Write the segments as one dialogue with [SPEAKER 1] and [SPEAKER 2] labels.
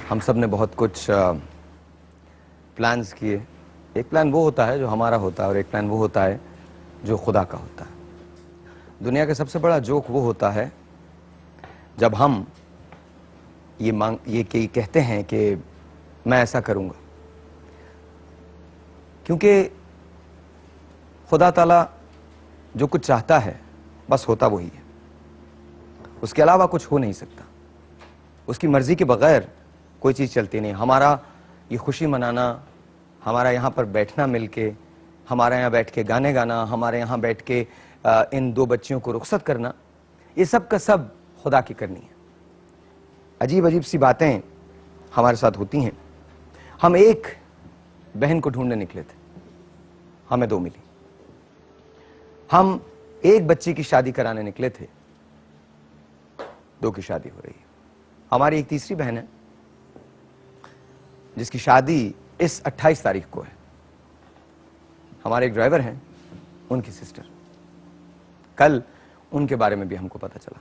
[SPEAKER 1] हम सब ने बहुत कुछ प्लान्स किए। एक प्लान वो होता है जो हमारा होता है और एक प्लान वो होता है जो खुदा का होता है। दुनिया का सबसे बड़ा जोक वो होता है जब हम ये कहते हैं कि मैं ऐसा करूंगा, क्योंकि खुदा ताला जो कुछ चाहता है बस होता वही है, उसके अलावा कुछ हो नहीं सकता। उसकी मर्जी के बगैर कोई चीज चलती नहीं। हमारा ये खुशी मनाना, हमारा यहाँ पर बैठना मिलके, हमारे यहाँ बैठ के गाने गाना, हमारे यहाँ बैठ के इन दो बच्चियों को रुखसत करना, ये सब का सब खुदा की करनी है। अजीब अजीब सी बातें हमारे साथ होती हैं। हम एक बहन को ढूंढने निकले थे, हमें दो मिली। हम एक बच्ची की शादी कराने निकले थे, दो की शादी हो रही है। हमारी एक तीसरी बहन है जिसकी शादी इस 28 तारीख को है। हमारे एक ड्राइवर हैं, उनकी सिस्टर। कल उनके बारे में भी हमको पता चला।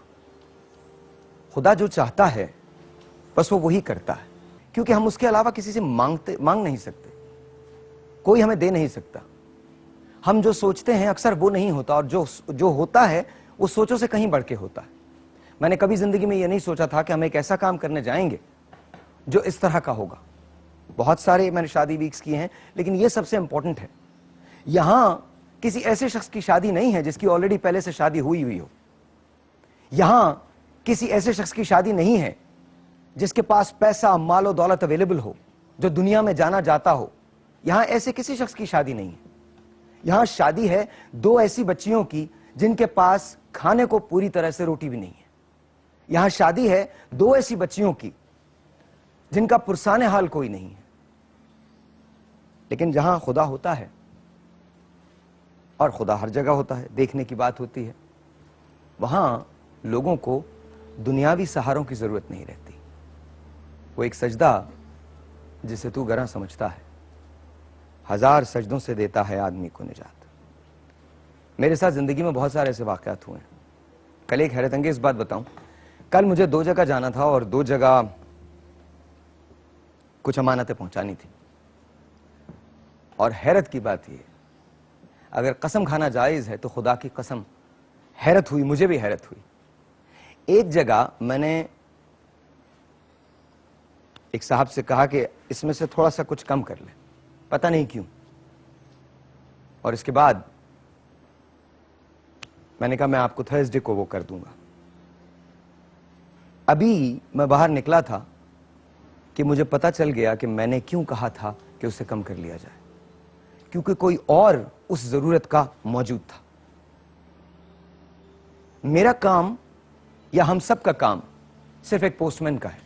[SPEAKER 1] खुदा जो चाहता है बस वो वही करता है, क्योंकि हम उसके अलावा किसी से मांग नहीं सकते। कोई हमें दे नहीं सकता। हम जो सोचते हैं अक्सर वो नहीं होता, और जो होता है वो सोचों से कहीं बढ़ के होता है। मैंने कभी जिंदगी में ये नहीं सोचा था कि हम एक ऐसा काम करने जाएंगे जो इस तरह का होगा। बहुत सारे मैंने शादी वीक्स किए हैं, लेकिन ये सबसे इंपॉर्टेंट है। यहां किसी ऐसे शख्स की शादी नहीं है जिसकी ऑलरेडी पहले से शादी हुई हो। यहां किसी ऐसे शख्स की शादी नहीं है जिसके पास पैसा, मालो दौलत अवेलेबल हो, जो दुनिया में जाना जाता हो। यहां ऐसे किसी शख्स की शादी नहीं है। यहां शादी है दो ऐसी बच्चियों की जिनके पास खाने को पूरी तरह से रोटी भी नहीं है। यहां शादी है दो ऐसी बच्चियों की जिनका पुरसाने हाल कोई नहीं है। लेकिन जहां खुदा होता है, और खुदा हर जगह होता है, देखने की बात होती है, वहां लोगों को दुनियावी सहारों की जरूरत नहीं रहती। वो एक सजदा जिसे तू गरा समझता है, 1000 सजदों से देता है आदमी को निजात। मेरे साथ जिंदगी में बहुत सारे ऐसे वाकयात हुए हैं। कल एक हैरत अंगेज बात बताऊं। कल मुझे 2 जगह जाना था और 2 जगह कुछ अमानतें पहुंचानी थी। और हैरत की बात यह, अगर कसम खाना जायज है तो खुदा की कसम, हैरत हुई, मुझे भी हैरत हुई। एक जगह मैंने एक साहब से कहा कि इसमें से थोड़ा सा कुछ कम कर ले, पता नहीं क्यों। और इसके बाद मैंने कहा मैं आपको थर्सडे को वो कर दूंगा। अभी मैं बाहर निकला था कि मुझे पता चल गया कि मैंने क्यों कहा था कि उसे कम कर लिया जाए, क्योंकि कोई और उस जरूरत का मौजूद था। मेरा काम या हम सब का काम सिर्फ एक पोस्टमैन का है।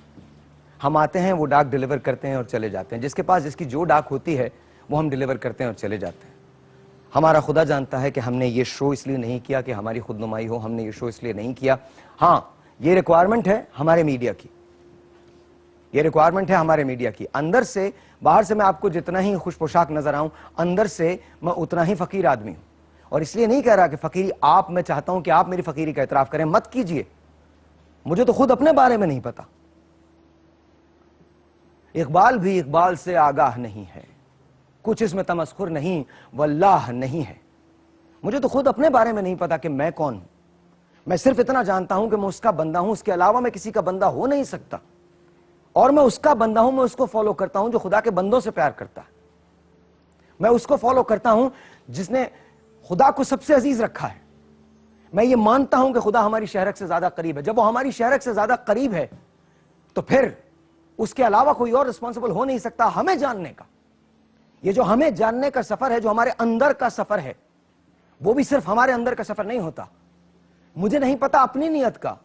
[SPEAKER 1] हम आते हैं, वो डाक डिलीवर करते हैं और चले जाते हैं। जिसके पास जिसकी जो डाक होती है वो हम डिलीवर करते हैं और चले जाते हैं। हमारा खुदा जानता है कि हमने ये शो इसलिए नहीं किया कि हमारी खुदनुमाई हो, हमने ये शो इसलिए नहीं किया। हाँ, ये रिक्वायरमेंट है हमारे मीडिया की, ये रिक्वायरमेंट है हमारे मीडिया की। अंदर से, बाहर से मैं आपको जितना ही खुश पोशाक नजर आऊं, अंदर से मैं उतना ही फकीर आदमी हूं। और इसलिए नहीं कह रहा कि फकीरी आप, मैं चाहता हूं कि आप मेरी फकीरी का एतराफ करें, मत कीजिए। मुझे तो खुद अपने बारे में नहीं पता। इकबाल भी इकबाल से आगाह नहीं है, कुछ इसमें तमस्खुर नहीं, वल्लाह नहीं है। मुझे तो खुद अपने बारे में नहीं पता कि मैं कौन हूं। मैं सिर्फ इतना जानता हूं कि मैं उसका बंदा हूं, उसके अलावा मैं किसी का बंदा हो नहीं सकता। और मैं उसका बंदा हूं, मैं उसको फॉलो करता हूं जो खुदा के बंदों से प्यार करता है। मैं उसको फॉलो करता हूं जिसने खुदा को सबसे अजीज रखा है। मैं ये मानता हूं कि खुदा हमारी शहरत से ज्यादा करीब है। जब वो हमारी शहरत से ज्यादा करीब है तो फिर उसके अलावा कोई और रिस्पॉन्सिबल हो नहीं सकता हमें जानने का। ये जो हमें जानने का सफर है, जो हमारे अंदर का सफर है, वो भी सिर्फ हमारे अंदर का सफर नहीं होता। मुझे नहीं पता अपनी नियत का,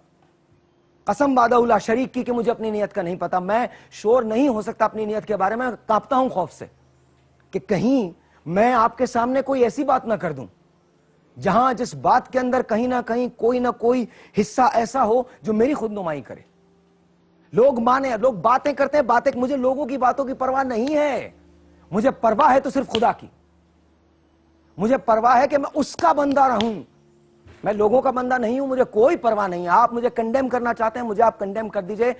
[SPEAKER 1] कसम वादा शरीक की कि मुझे अपनी नियत का नहीं पता। मैं श्योर नहीं हो सकता अपनी नियत के बारे में। कांपता हूं खौफ से कि कहीं मैं आपके सामने कोई ऐसी बात ना कर दूं जहां जिस बात के अंदर कहीं ना कहीं कोई ना कोई हिस्सा ऐसा हो जो मेरी खुदनुमाई करे। लोग माने, लोग बातें करते हैं, बातें, मुझे लोगों की बातों की परवाह नहीं है। मुझे परवाह है तो सिर्फ खुदा की। मुझे परवाह है कि मैं उसका बंदा रहूं, मैं लोगों का बंदा नहीं हूं। मुझे कोई परवाह नहीं है। आप मुझे कंडेम करना चाहते हैं, मुझे आप कंडेम कर दीजिए,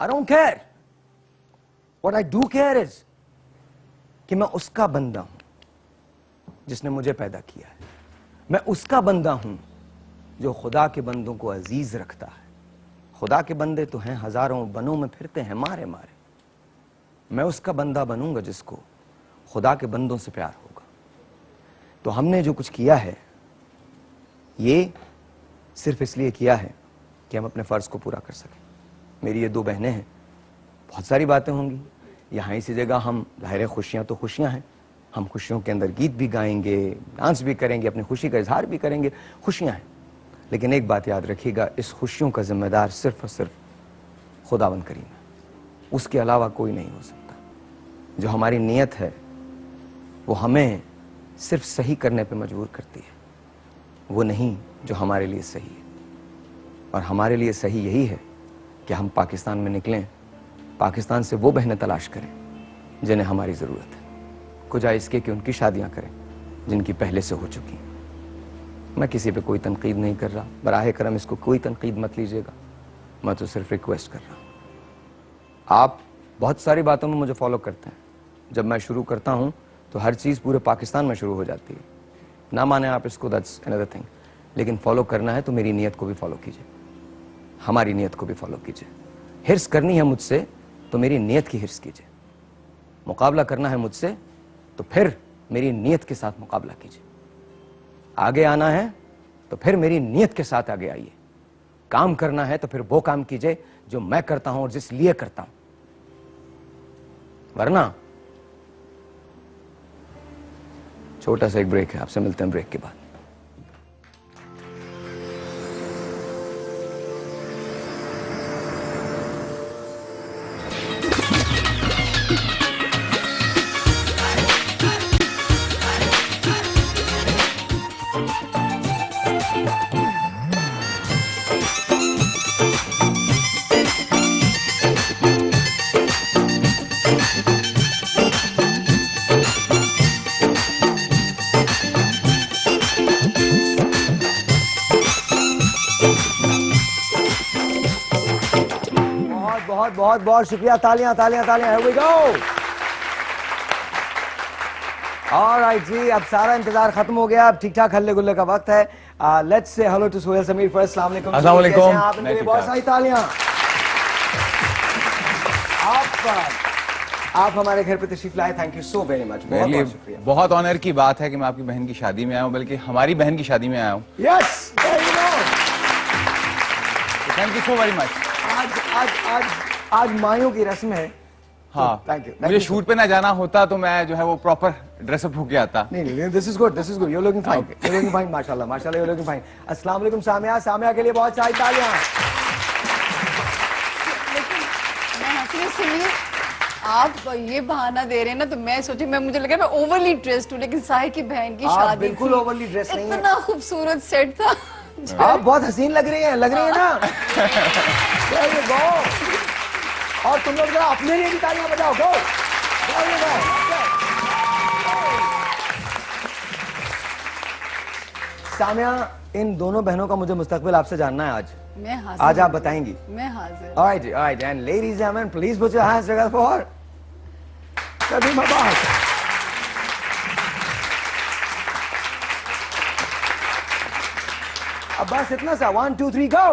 [SPEAKER 1] I don't care. What I do care is कि मैं उसका बंदा हूं जिसने मुझे पैदा किया है, मैं उसका बंदा हूं जो खुदा के बंदों को अजीज रखता है। खुदा के बंदे तो हैं हजारों, बनों में फिरते हैं मारे मारे। मैं उसका बंदा बनूंगा जिसको खुदा के बंदों से प्यार होगा। तो हमने जो कुछ किया है ये सिर्फ इसलिए किया है कि हम अपने फर्ज को पूरा कर सकें। मेरी ये 2 बहनें हैं, बहुत सारी बातें होंगी यहाँ इसी जगह। हम ज़ाहिर खुशियाँ तो खुशियाँ हैं, हम खुशियों के अंदर गीत भी गाएंगे, डांस भी करेंगे, अपनी खुशी का इजहार भी करेंगे, खुशियाँ हैं। लेकिन एक बात याद रखिएगा, इस खुशियों का जिम्मेदार सिर्फ और सिर्फ खुदावंद करीम है, उसके अलावा कोई नहीं हो सकता। जो हमारी नीयत है वो हमें सिर्फ सही करने पे मजबूर करती है, वो नहीं जो हमारे लिए सही है। और हमारे लिए सही यही है कि हम पाकिस्तान में निकलें, पाकिस्तान से वो बहनें तलाश करें जिन्हें हमारी ज़रूरत है, कुछ इसके कि उनकी शादियां करें जिनकी पहले से हो चुकी। मैं किसी पे कोई तनकीद नहीं कर रहा, बराहे करम इसको कोई तनकीद मत लीजिएगा, मैं तो सिर्फ रिक्वेस्ट कर रहा हूँ। आप बहुत सारी बातों में मुझे फॉलो करते हैं, जब मैं शुरू करता हूँ तो हर चीज़ पूरे पाकिस्तान में शुरू हो जाती है। ना माने आप इसको, दैट्स अनदर थिंग, लेकिन फॉलो करना है तो मेरी नीयत को भी फॉलो कीजिए, हमारी नीयत को भी फॉलो कीजिए। हिर्स करनी है मुझसे तो मेरी नीयत की हिर्स कीजिए, मुकाबला करना है मुझसे तो फिर मेरी नीयत के साथ मुकाबला कीजिए। आगे आना है तो फिर मेरी नीयत के साथ आगे आइए। काम करना है तो फिर वो काम कीजिए जो मैं करता हूं और जिस लिए करता हूं, वरना छोटा सा एक ब्रेक है, आपसे मिलते हैं ब्रेक के बाद। बहुत बहुत बहुत शुक्रिया, तालियां तालियां तालियां। Here we go. Alright जी, अब सारा इंतजार खत्म हो गया, अब ठीक ठाक हल्ले गुल्ले का वक्त है। Let's say hello to Sohail Sameer first. अस्सलाम वालेकुम।
[SPEAKER 2] अस्सलाम वालेकुम।
[SPEAKER 1] आप इनके लिए बहुत सारी तालियां। आप हमारे घर पे तशरीफ लाए, thank you so very much. बहुत बहुत शुक्रिया।
[SPEAKER 2] बहुत ऑनर की बात है कि मैं आपकी बहन की शादी में आया हूँ, बल्कि हमारी बहन की शादी में आया हूँ।
[SPEAKER 1] Yes,
[SPEAKER 2] thank you so very much.
[SPEAKER 1] आज मायों की रस्म है।
[SPEAKER 2] हाँ,
[SPEAKER 1] थैंक यू।
[SPEAKER 2] मुझे शूट पे ना जाना होता तो मैं जो है वो प्रॉपर ड्रेसअप होके आता।
[SPEAKER 1] नहीं, this is good, you are looking fine, you are looking fine, माशाल्लाह माशाल्लाह, यू आर लुकिंग फाइन। अस्सलाम वालेकुम सामिया, सामिया के लिए बहुत सारी तालियां।
[SPEAKER 3] लेकिन मैं हंसी सुनिए, आप ये बहाना दे रहे हैं ना, तो मैं सोची, मुझे लगा मैं ओवरली ड्रेस्ड हूँ, लेकिन साहिर की बहन की शादी
[SPEAKER 1] बिल्कुल ओवरली ड्रेस नहीं है।
[SPEAKER 3] इतना खूबसूरत सेट था।
[SPEAKER 1] आप बहुत हसीन लग रही हैं ना। There you go. और तुम लोग जरा अपने लिए भी तालियां बजाओ। गो सामिया, इन दोनों बहनों का मुझे मुस्तकबिल आपसे जानना है आज।
[SPEAKER 3] मैं हाजिर।
[SPEAKER 1] आज आप बताएंगी।
[SPEAKER 3] मैं हाजिर।
[SPEAKER 1] Alright, and ladies and gentlemen, please put your hands together for Sadeem Abbas. Abbas इतना सा, 1 2 3 गो।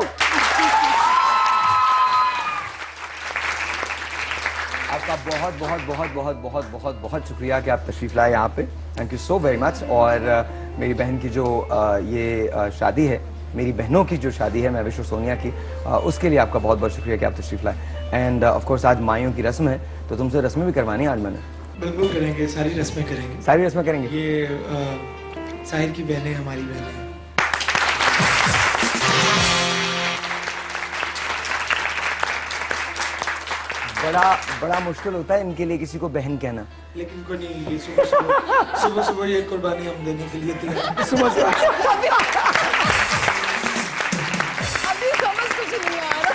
[SPEAKER 1] आपका बहुत बहुत बहुत बहुत बहुत बहुत बहुत शुक्रिया कि आप तशरीफ लाए यहाँ पे, thank you so very much. और मेरी बहन की जो ये शादी है, मेरी बहनों की जो शादी है, मैं विश्व सोनिया की, उसके लिए आपका बहुत बहुत शुक्रिया कि आप तशरीफ लाए। एंड ऑफ कोर्स आज माइयों की रस्म है, तो तुमसे रस्में भी करवानी है आज मैंने।
[SPEAKER 4] बिल्कुल करेंगे, सारी रस्में करेंगे।
[SPEAKER 1] सारी रस्में करेंगे।
[SPEAKER 4] ये साहिर की बहनें हमारी बहनें हैं।
[SPEAKER 1] बड़ा मुश्किल होता है इनके लिए किसी को बहन कहना,
[SPEAKER 4] लेकिन कोई नहीं, ये सुबह सुबह ये कुर्बानी हम देने के लिए तैयार।
[SPEAKER 1] सुबह सुबह
[SPEAKER 3] अभी समझ कुछ नहीं आ रहा।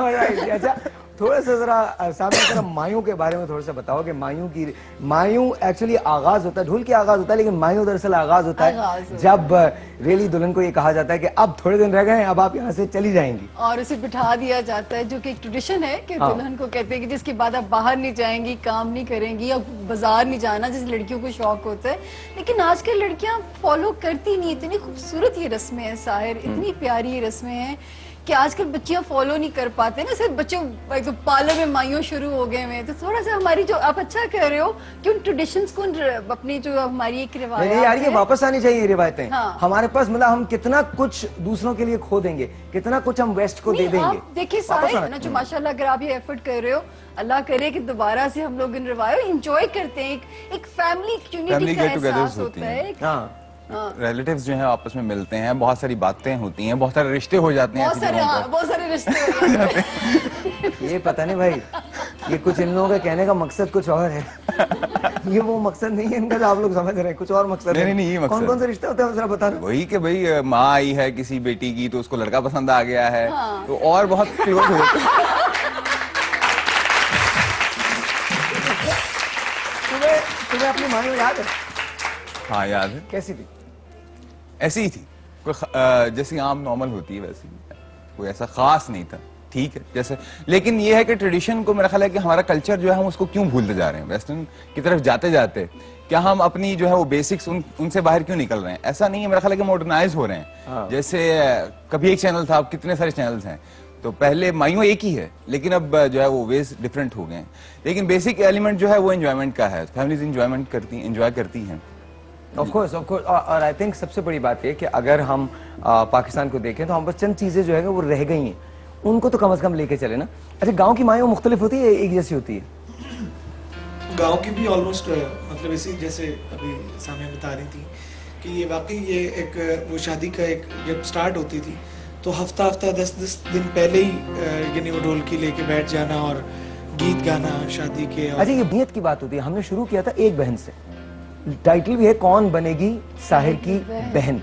[SPEAKER 1] Alright, अच्छा थोड़ा सा जरा सामने जरा मायूं के बारे में थोड़ा सा बताओ कि मायूं एक्चुअली आगाज होता है, ढोल की आगाज होता है, लेकिन मायूं दरअसल आगाज होता है जब रियली दुल्हन को ये कहा जाता है कि अब थोड़े दिन रह गए, अब आप यहाँ से चली जाएंगी
[SPEAKER 3] और उसे बिठा दिया जाता है, जो कि एक ट्रेडिशन है कि दुल्हन को कहते हैं कि जिसके बाद आप बाहर नहीं जाएंगी, काम नहीं करेंगी या बाजार नहीं जाना, जिस लड़कियों को शौक होता है। लेकिन आजकल लड़कियां फॉलो करती नहीं। इतनी खूबसूरत ये रस्में हैं साहिर, इतनी प्यारी ये रस्में हैं कि आजकल बच्चियां फॉलो नहीं कर पाते ना। सिर्फ बच्चों तो पार्लर में माइयों शुरू हो गए हैं। तो थोड़ा सा हमारी जो आप अच्छा कह रहे हो कि उन ट्रेडिशंस को, अपनी जो हमारी एक रिवायत
[SPEAKER 1] नहीं यार, ये वापस आनी चाहिए ये रिवायतें।
[SPEAKER 3] हाँ।
[SPEAKER 1] हमारे पास मतलब हम कितना कुछ दूसरों के लिए खो देंगे, कितना कुछ हम वेस्ट को दे देंगे।
[SPEAKER 3] देखिए साहिर ना, जो माशाल्लाह अगर आप ये एफर्ट कर रहे हो, अल्लाह करे कि दोबारा से हम लोग इन रिवायों एंजॉय करते हैं। एक फैमिली यूनिटी का एहसास होता है।
[SPEAKER 1] हाँ,
[SPEAKER 2] रिलेटिव्स जो है आपस में मिलते हैं, बहुत सारी बातें होती हैं, बहुत सारे रिश्ते हो जाते हैं।
[SPEAKER 3] बहुत सारे रिश्ते हो जाते हैं।
[SPEAKER 1] ये पता नहीं भाई, ये कुछ इन लोगों के कहने का मकसद कुछ और है। ये वो मकसद नहीं है इनका जो आप लोग समझ रहे हैं, कुछ और मकसद है।
[SPEAKER 2] नहीं, ये मकसद।
[SPEAKER 1] कौन कौन से रिश्ते होते हैं जरा बता दो।
[SPEAKER 2] वही कि भाई माँ आई है किसी बेटी की तो उसको लड़का पसंद आ गया है, तो और बहुत क्लोज हो जाते हैं।
[SPEAKER 1] तुम्हें अपनी माँ याद है?
[SPEAKER 2] हाँ याद है।
[SPEAKER 1] कैसी थी?
[SPEAKER 2] ऐसी ही थी, कोई जैसी आम नॉर्मल होती है वैसी, कोई ऐसा खास नहीं था, ठीक है जैसे। लेकिन ये है कि ट्रेडिशन को मेरा ख्याल है कि हमारा कल्चर जो है हम उसको क्यों भूलते जा रहे हैं। वेस्टर्न की तरफ जाते जाते क्या हम अपनी जो है वो बेसिक्स उनसे बाहर क्यों निकल रहे हैं? ऐसा नहीं है, मेरा ख्याल है कि मॉडर्नाइज हो रहे हैं।
[SPEAKER 1] हाँ।
[SPEAKER 2] जैसे कभी एक चैनल था, अब कितने सारे चैनल्स हैं। तो पहले माइयों एक ही है, लेकिन अब जो है वो वेज डिफरेंट हो गए हैं। लेकिन बेसिक एलिमेंट जो है वो एंजॉयमेंट का है। फैमिलीज एंजॉय करती हैं।
[SPEAKER 1] ऑफ कोर्स और आई थिंक सबसे बड़ी बात ये कि अगर हम पाकिस्तान को देखें तो हम बस चंद चीजें जो है वो रह गई हैं, उनको तो कम से कम लेके चले ना। अच्छा, गांव की माएँ मुख्तलिफ होती है, एक जैसी होती है?
[SPEAKER 4] गांव की भी ऑलमोस्ट मतलब इसी जैसे अभी सामने बता रही थी कि ये वाकई ये एक वो शादी का एक जब स्टार्ट होती थी तो हफ्ता 10 दिन पहले ही यानी वो ढोलकी लेके बैठ जाना और गीत गाना शादी के।
[SPEAKER 1] अच्छा, ये नियत की बात होती है। हमने शुरू किया था एक बहन से, टाइटल भी है कौन बनेगी साहिर की बहन,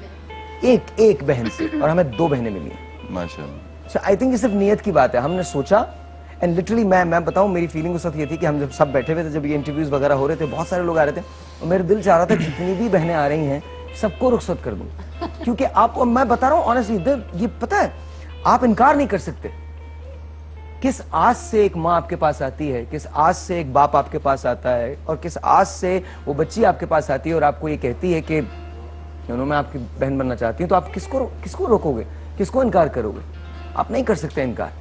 [SPEAKER 1] एक बहन से, और हमें 2 बहनें मिली हैं माशाल्लाह। आई थिंक ये सिर्फ नियत की बात है। हमने सोचा एंड लिटरली मैं बताऊं, मेरी फीलिंग उस वक्त ये थी कि हम जब सब बैठे हुए थे, जब ये इंटरव्यूज वगैरह हो रहे थे, बहुत सारे लोग आ रहे थे, और मेरा दिल चाह रहा था जितनी भी बहनें आ रही हैं सबको रुखसत कर दूं, क्योंकि आपको मैं बता रहा हूं ऑनेस्टली, ये पता है आप इनकार नहीं कर सकते। किस आस से एक माँ आपके पास आती है, किस आस से एक बाप आपके पास आता है, और किस आस से वो बच्ची आपके पास आती है और आपको ये कहती है कि मैं आपकी बहन बनना चाहती हूँ, तो आप किसको रोकोगे, किसको इनकार करोगे? आप नहीं कर सकते इनकार।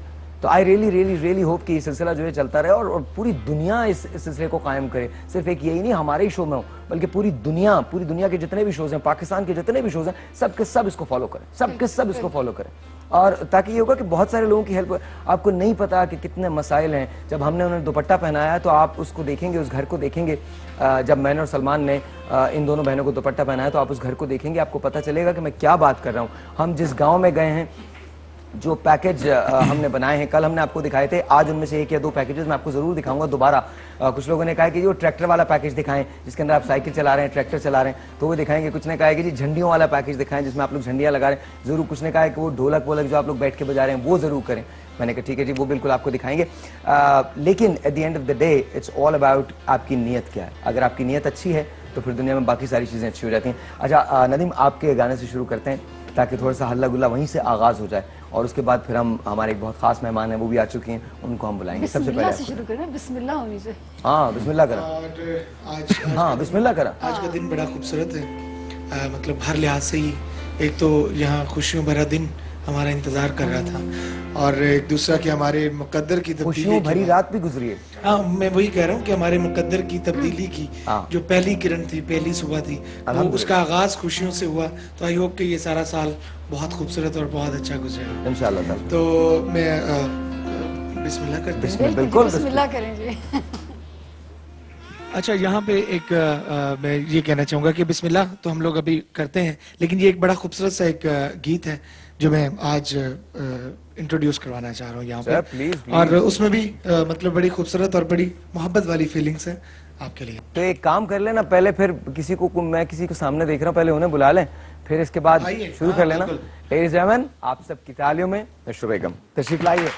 [SPEAKER 1] तो आई रियली होप कि ये सिलसिला जो है चलता रहे और पूरी दुनिया इस सिलसिले को कायम करे। सिर्फ एक यही नहीं हमारे ही शो में हो, बल्कि पूरी दुनिया के जितने भी शोज हैं, पाकिस्तान के जितने भी शोज हैं, सबके सब इसको फॉलो करें, सबके सब इसको फॉलो करें। और ताकि ये होगा कि बहुत सारे लोगों की हेल्प। आपको नहीं पता कि कितने मसाइल हैं। जब हमने उन्हें दुपट्टा पहनाया तो आप उसको देखेंगे, उस घर को देखेंगे। जब मैंने और सलमान ने इन दोनों बहनों को दुपट्टा पहनाया तो आप उस घर को देखेंगे, आपको पता चलेगा कि मैं क्या बात कर रहा हूँ। हम जिस गाँव में गए हैं, जो पैकेज हमने बनाए हैं, कल हमने आपको दिखाए थे, आज उनमें से 1 या 2 पैकेजेस मैं आपको जरूर दिखाऊंगा दोबारा। कुछ लोगों ने कहा कि जो ट्रैक्टर वाला पैकेज दिखाएं, जिसके अंदर आप साइकिल चला रहे हैं, ट्रैक्टर चला रहे हैं, तो वो दिखाएंगे। कुछ ने कहा है कि जी झंडियों वाला पैकेज दिखाएं, जिसमें आप लोग झंडियां लगा रहे हैं, जरूर। कुछ ने कहा है कि वो ढोलक वोलक जो आप लोग बैठ के बजा रहे हैं वो जरूर करें। मैंने कहा ठीक है जी, वो बिल्कुल आपको दिखाएंगे। लेकिन at the end of the day it's all about आपकी नीयत क्या है। अगर आपकी नीयत अच्छी है तो फिर दुनिया में बाकी सारी चीजें अच्छी हो जाती हैं। अच्छा नदीम, आपके गाने से शुरू करते हैं ताकि थोड़ा सा हल्ला गुल्ला वहीं से आगाज हो जाए, और उसके बाद फिर हम हमारे एक बहुत खास मेहमान हैं, वो भी आ चुके हैं, उनको हम बुलाएंगे। सबसे पहले
[SPEAKER 3] से शुरू करें, बिस्मिल्लाह होनी से।
[SPEAKER 1] हाँ बिस्मिल्लाह करा।
[SPEAKER 4] और आज
[SPEAKER 1] हाँ बिस्मिल्लाह करा।
[SPEAKER 4] आज का दिन बड़ा खूबसूरत है, मतलब हर लिहाज से ही। एक तो यहाँ खुशियों भरा दिन हमारा इंतजार कर रहा था, और एक दूसरा कि हमारे मुकद्दर की
[SPEAKER 1] खुशियों भरी रात भी गुजरी है।
[SPEAKER 4] हाँ, मैं वही कह रहा हूँ कि हमारे मुकद्दर की तब्दीली की जो पहली किरण थी, पहली सुबह थी, वो उसका आगाज खुशियों से हुआ। तो आई होप कि ये सारा साल बहुत खूबसूरत और बहुत अच्छा गुजरेगा
[SPEAKER 1] इंशाल्लाह।
[SPEAKER 4] तो मैं बिस्मिल्लाह करते हैं।
[SPEAKER 1] बिल्कुल
[SPEAKER 3] बिस्मिल्लाह करें जी।
[SPEAKER 4] अच्छा, यहाँ पे एक मैं ये कहना चाहूंगा कि बिस्मिल्लाह तो हम लोग अभी करते हैं, लेकिन ये एक बड़ा खूबसूरत सा एक गीत है जो मैं आज इंट्रोड्यूस करवाना चाह रहा हूँ यहाँ पे।
[SPEAKER 1] प्लीज।
[SPEAKER 4] और उसमें भी मतलब बड़ी खूबसूरत और बड़ी मोहब्बत वाली फीलिंग्स है आपके लिए।
[SPEAKER 1] तो एक काम कर लेना, पहले फिर मैं किसी को सामने देख रहा हूँ, पहले उन्हें बुला लें, फिर इसके बाद शुरू कर लेना। लेडीज एंड जेंटलमैन, आप सब की तालियों में नशर बेगम तशरीफ लाइए।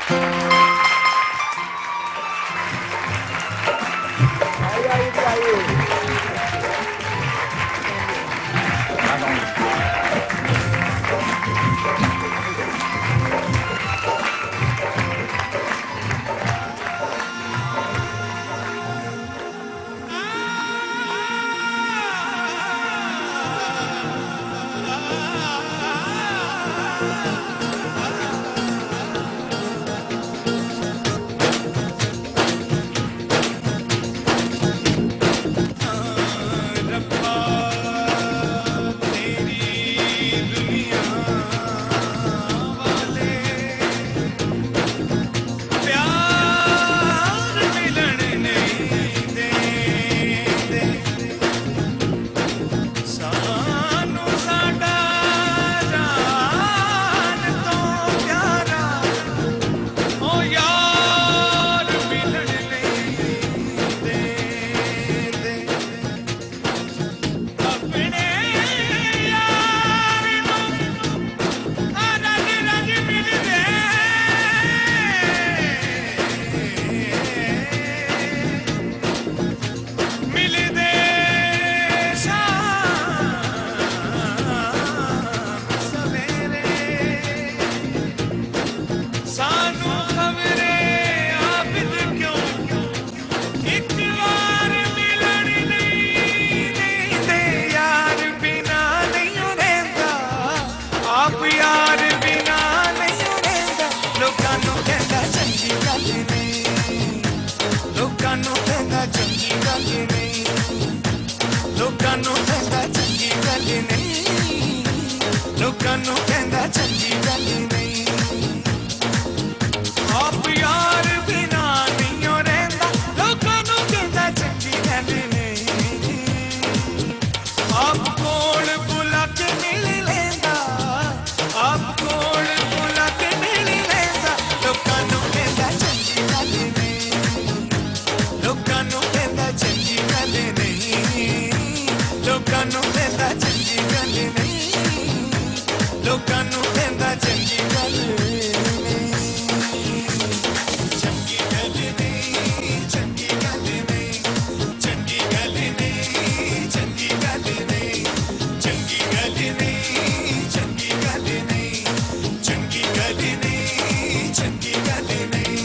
[SPEAKER 5] ਲੋਕਾਂ ਨੂੰ ਕਹਿੰਦਾ ਚੰਗੀ ਗੱਲ ਨਹੀਂ ਆਪ ਯਾਰ ਬਿਨਾ ਨਹੀਂ ਓ ਰਹਿੰਦਾ ਲੋਕਾਂ ਨੂੰ ਕਹਿੰਦਾ ਚੰਗੀ ਗੱਲ ਨਹੀਂ ਆਪ ਕੋਲ ਬੁਲਾ ਕੇ ਮਿਲ ਲੈਂਦਾ ਆਪ ਕੋਲ ਬੁਲਾ ਕੇ ਮਿਲ ਲੈਂਦਾ ਲੋਕਾਂ ਨੂੰ ਕਹਿੰਦਾ ਚੰਗੀ ਗੱਲ ਨਹੀਂ ਲੋਕਾਂ ਨੂੰ ਕਹਿੰਦਾ ਚੰਗੀ ਗੱਲ ਨਹੀਂ ਲੋਕਾਂ ਨੂੰ ਕਹਿੰਦਾ ਚੰਗੀ ਗੱਲ ਨਹੀਂ ਲੋਕਾਂ ਨੂੰ ਕਹਿੰਦਾ ਚੰਗੀ ਗੱਲ ਨਹੀਂ ਚੰਗੀ ਗੱਲ ਨਹੀਂ ਚੰਗੀ ਗੱਲ ਨਹੀਂ ਚੰਗੀ ਗੱਲ ਨਹੀਂ ਚੰਗੀ ਗੱਲ ਨਹੀਂ ਚੰਗੀ ਗੱਲ ਨਹੀਂ ਚੰਗੀ ਗੱਲ ਨਹੀਂ ਚੰਗੀ ਗੱਲ ਨਹੀਂ ਚੰਗੀ ਗੱਲ ਨਹੀਂ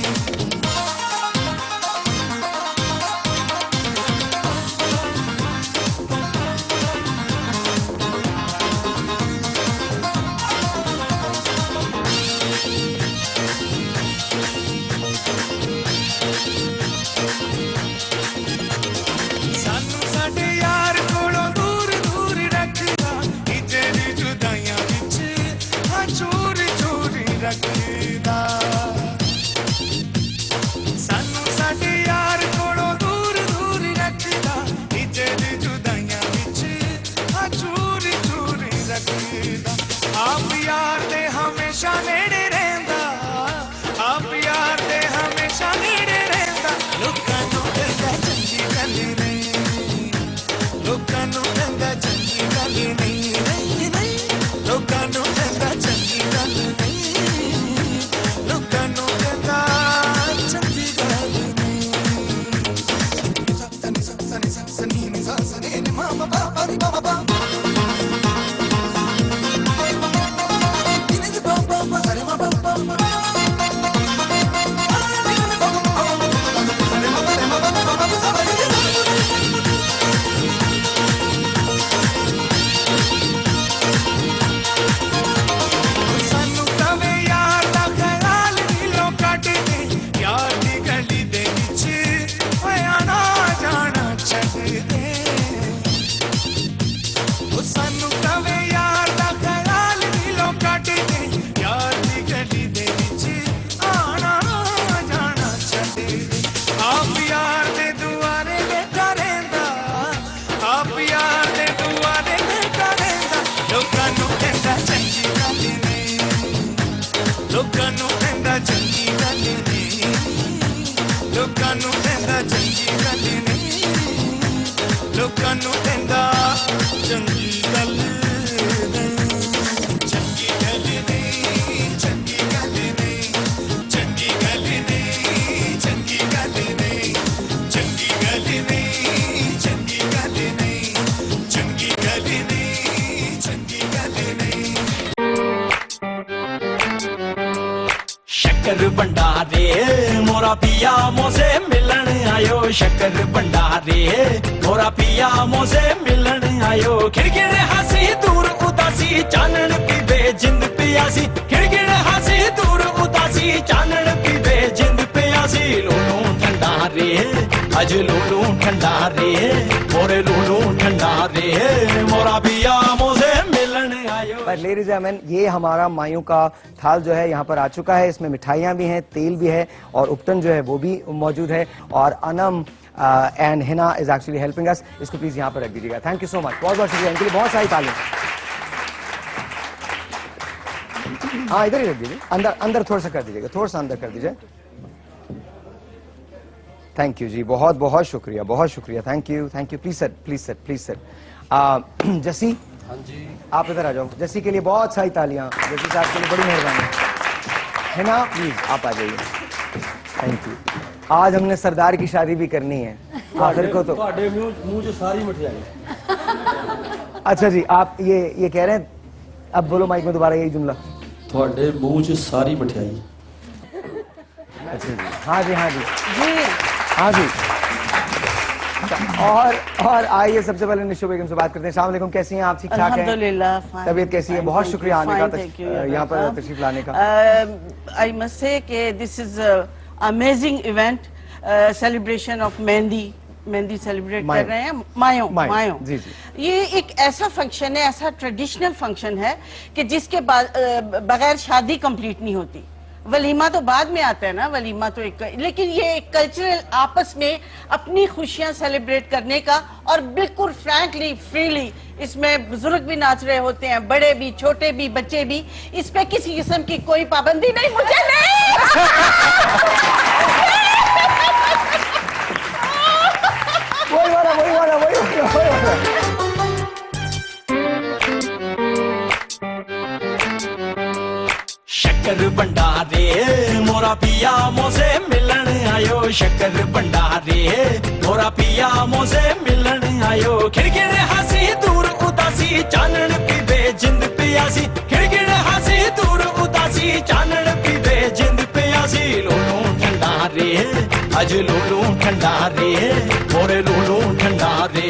[SPEAKER 5] ਸਾਨੂੰ ਸਾਡੇ ਯਾਰ ਕੋਲੋਂ ਦੂਰ ਦੂਰ ਰੱਖਦਾ ਇੱਜ਼ਤ ਜੁਦਾਈਆਂ ਵਿੱਚ ਹਾਂ ਚੋਰ ਚੋਰੀ ਰੱਖਦਾ ਸਾਨੂੰ ਸਾਡੇ ਯਾਰ ਕੋਲੋਂ ਦੂਰ ਦੂਰ ਰੱਖਦਾ ਇੱਜ਼ਤ ਜੁਦਾਈਆਂ ਵਿੱਚ ਹਾਂ ਚੋਰ ਚੋਰੀ ਰੱਖਦਾ ਆਪ ਯਾਰ ਦੇ ਹਮੇਸ਼ਾ ਨੇੜੇ ਰਹਿੰਦਾ ਆਪ ਯਾਰ ਦੇ ਹਮੇਸ਼ਾ ਨੇੜੇ ਰਹਿੰਦਾ ਲੋਕਾਂ ਨੂੰ ਕਹਿੰਦਾ ਚੰਗੀ ਗੱਲ ਨਹੀਂ ਲੋਕਾਂ ਨੂੰ ਕਹਿੰਦਾ ਚੰਗੀ ਗੱਲ ਨਹੀਂ ਨਹੀਂ ਨਹੀਂ ਲੋਕਾਂ ਨੂੰ ਕਹਿੰਦਾ ਚੰਗੀ ਗੱਲ ਨਹੀਂ ਲੋਕਾਂ ਨੂੰ ਕਹਿੰਦਾ ਚੰਗੀ ਗੱਲ ਨਹੀਂ ਸਨੀ ਸਨੀ ਸਨੀ ਨੀ ਸਨੀ ਨੀ ਮਾਮਾ ਬਾਬਾ ਨੀ ਬਾਬਾ ਬਾਬਾ ਨੀ ਬਾਬਾ ਬਾਬਾ ਰੇ ਬਾਬਾ ਬਾਬਾ ਸਾਨੂੰ ਕਵੇ ਯਾਰ ਦਾ ਖਿਆਲ ਨੀ ਲੋ ਕੱਢਦੇ ਯਾਰ ਦੀ ਗਲੀ ਦੇ ਵਿੱਚ ਓਏ ਆਣਾ ਜਾਣਾ ਛੱਡਦੇ ਉਹ ਸਾਨੂੰ ਕਵੇ ਯਾਰ ਦਾ ਖਿਆਲ ਨੀ ਲੋ ਕੱਢਦੇ ਯਾਰ ਦੀ ਗਲੀ ਦੇ ਵਿੱਚ ਆਣਾ ਜਾਣਾ ਛੱਡਦੇ ਆਪ ਯਾਰ ਦੇ ਦੁਆਰੇ ਬੈਠਾ ਰਹਿੰਦਾ ਆਪ ਯਾਰ ਦੇ ਦੁਆਰੇ ਬੈਠਾ ਰਹਿੰਦਾ ਲੋਕਾਂ ਨੂੰ ਕਹਿੰਦਾ ਚੰਗੀ ਗੱਲ ਨਹੀਂ ਲੋਕਾਂ ਨੂੰ ਕਹਿੰਦਾ ਚੰਗੀ ਗੱਲ ਨਹੀਂ ਲੋਕਾਂ ਨੂੰ ਕਹਿੰਦਾ ਚੰਗੀ ਗੱਲ ਨਹੀਂ ਲੋਕਾਂ ਨੂੰ ਕਹਿੰਦਾ ਚੰਗੀ ਗੱਲ ਨਹੀਂ ਚੰਗੀ ਗੱਲ ਨਹੀਂ ਚੰਗੀ ਗੱਲ ਨਹੀਂ ਚੰਗੀ ਗੱਲ ਨਹੀਂ ਚੰਗੀ ਗੱਲ ਨਹੀਂ ਚੰਗੀ ਗੱਲ ਨਹੀਂ ਚੰਗੀ ਗੱਲ ਨਹੀਂ ਚੰਗੀ ਗੱਲ ਨਹੀਂ ਚੰਗੀ ਗੱਲ ਨਹੀਂ
[SPEAKER 6] शक्कर भंडारे मोरा पिया मोसे मिलन आयो शक्कर भंडारे मोरा पिया मोसे मिलन आयो खिड़खिड़ हंसी दूर उदासी चानन पीवे जिंद पियासी खिड़खिड़ हंसी दूर उदासी चानन पीवे जिंद पियासी लोलू ठंडा रे अज लोलू ठंडा रे मोरे लोलू ठंडा रे मोरा पिया मोसे मिलन आयो।
[SPEAKER 1] पर लेडीज एंड जेंटलमैन, ये हमारा मायूं का थाल जो है यहाँ पर आ चुका है। इसमें मिठाइयाँ भी हैं, तेल भी है और उपटन जो है वो भी मौजूद है। और Anam and Hina is actually helping us. इसको प्लीज यहाँ पर रख दीजिएगा। थैंक यू सो मच, बहुत बहुत शुक्रिया। इनके लिए बहुत सारी तालियां। हाँ, इधर ही रख दीजिए, अंदर अंदर थोड़ा सा कर दीजिएगा, थोड़ा सा अंदर कर दीजिए। थैंक यू जी, बहुत बहुत शुक्रिया, बहुत शुक्रिया। Thank you, thank you. Please sir, please sir, please sir. जसी,
[SPEAKER 7] हाँ जी,
[SPEAKER 1] आप इधर आ जाओ। जसी के लिए बहुत सारी तालियां। जसी साहब के लिए बड़ी मेहरबानी है ना। प्लीज आप आ जाइए। Thank you. आज हमने सरदार की शादी भी करनी है आखिर को। तो
[SPEAKER 7] मुंह से सारी मिठाई।
[SPEAKER 1] अच्छा जी, आप ये कह रहे हैं, अब बोलो माइक में दोबारा यही जुमला।
[SPEAKER 7] थोड़े मुंह से सारी मिठाई।
[SPEAKER 1] अच्छा जी, हाँ जी, हाँ जी,
[SPEAKER 3] जी,
[SPEAKER 1] हाँ जी। और आइए सबसे पहले निशो बेगम से बात करते हैं। अस्सलाम वालेकुम, कैसी हैं आप? ठीक ठाक हैं?
[SPEAKER 8] अल्हम्दुलिल्लाह, fine,
[SPEAKER 1] तबीयत कैसी है?
[SPEAKER 8] fine,
[SPEAKER 1] बहुत
[SPEAKER 8] thank
[SPEAKER 1] शुक्रिया
[SPEAKER 8] you,
[SPEAKER 1] आने का,
[SPEAKER 8] fine, thank you,
[SPEAKER 1] यहाँ पर
[SPEAKER 8] welcome.
[SPEAKER 1] तशरीफ लाने का।
[SPEAKER 8] I must say कि this is a amazing event, celebration of Mehndi mehndi celebrate
[SPEAKER 1] Mayun.
[SPEAKER 8] कर रहे हैं, मायों
[SPEAKER 1] मायों,
[SPEAKER 8] मायों।
[SPEAKER 1] जी, जी।
[SPEAKER 8] ये एक ऐसा फंक्शन है, ऐसा ट्रेडिशनल फंक्शन है कि जिसके बाद बगैर शादी कंप्लीट नहीं होती। वलीमा तो बाद में आता है ना, वलीमा तो एक, लेकिन ये एक कल्चरल आपस में अपनी खुशियां सेलिब्रेट करने का, और बिल्कुल फ्रैंकली फ्रीली इसमें बुजुर्ग भी नाच रहे होते हैं, बड़े भी, छोटे भी, बच्चे भी। इस पे किसी किस्म की कोई पाबंदी नहीं, मुझे नहीं।
[SPEAKER 1] वही वाला।
[SPEAKER 6] शक्कर भंडारे मोरा पिया मोसे मिलन आयो, शक्कर भंडारे मोरा पिया मोसे मिलन आयो। खिड़खिड़ हंसी दूर उदासी चानन पीबे जिंद पियासी, खिड़खिड़ हंसी दूर उदासी चानन पीबे जिंद पियासी। लोलू ठंडा रे अज लोलू ठंडा रे, मोरे लोलू ठंडा रे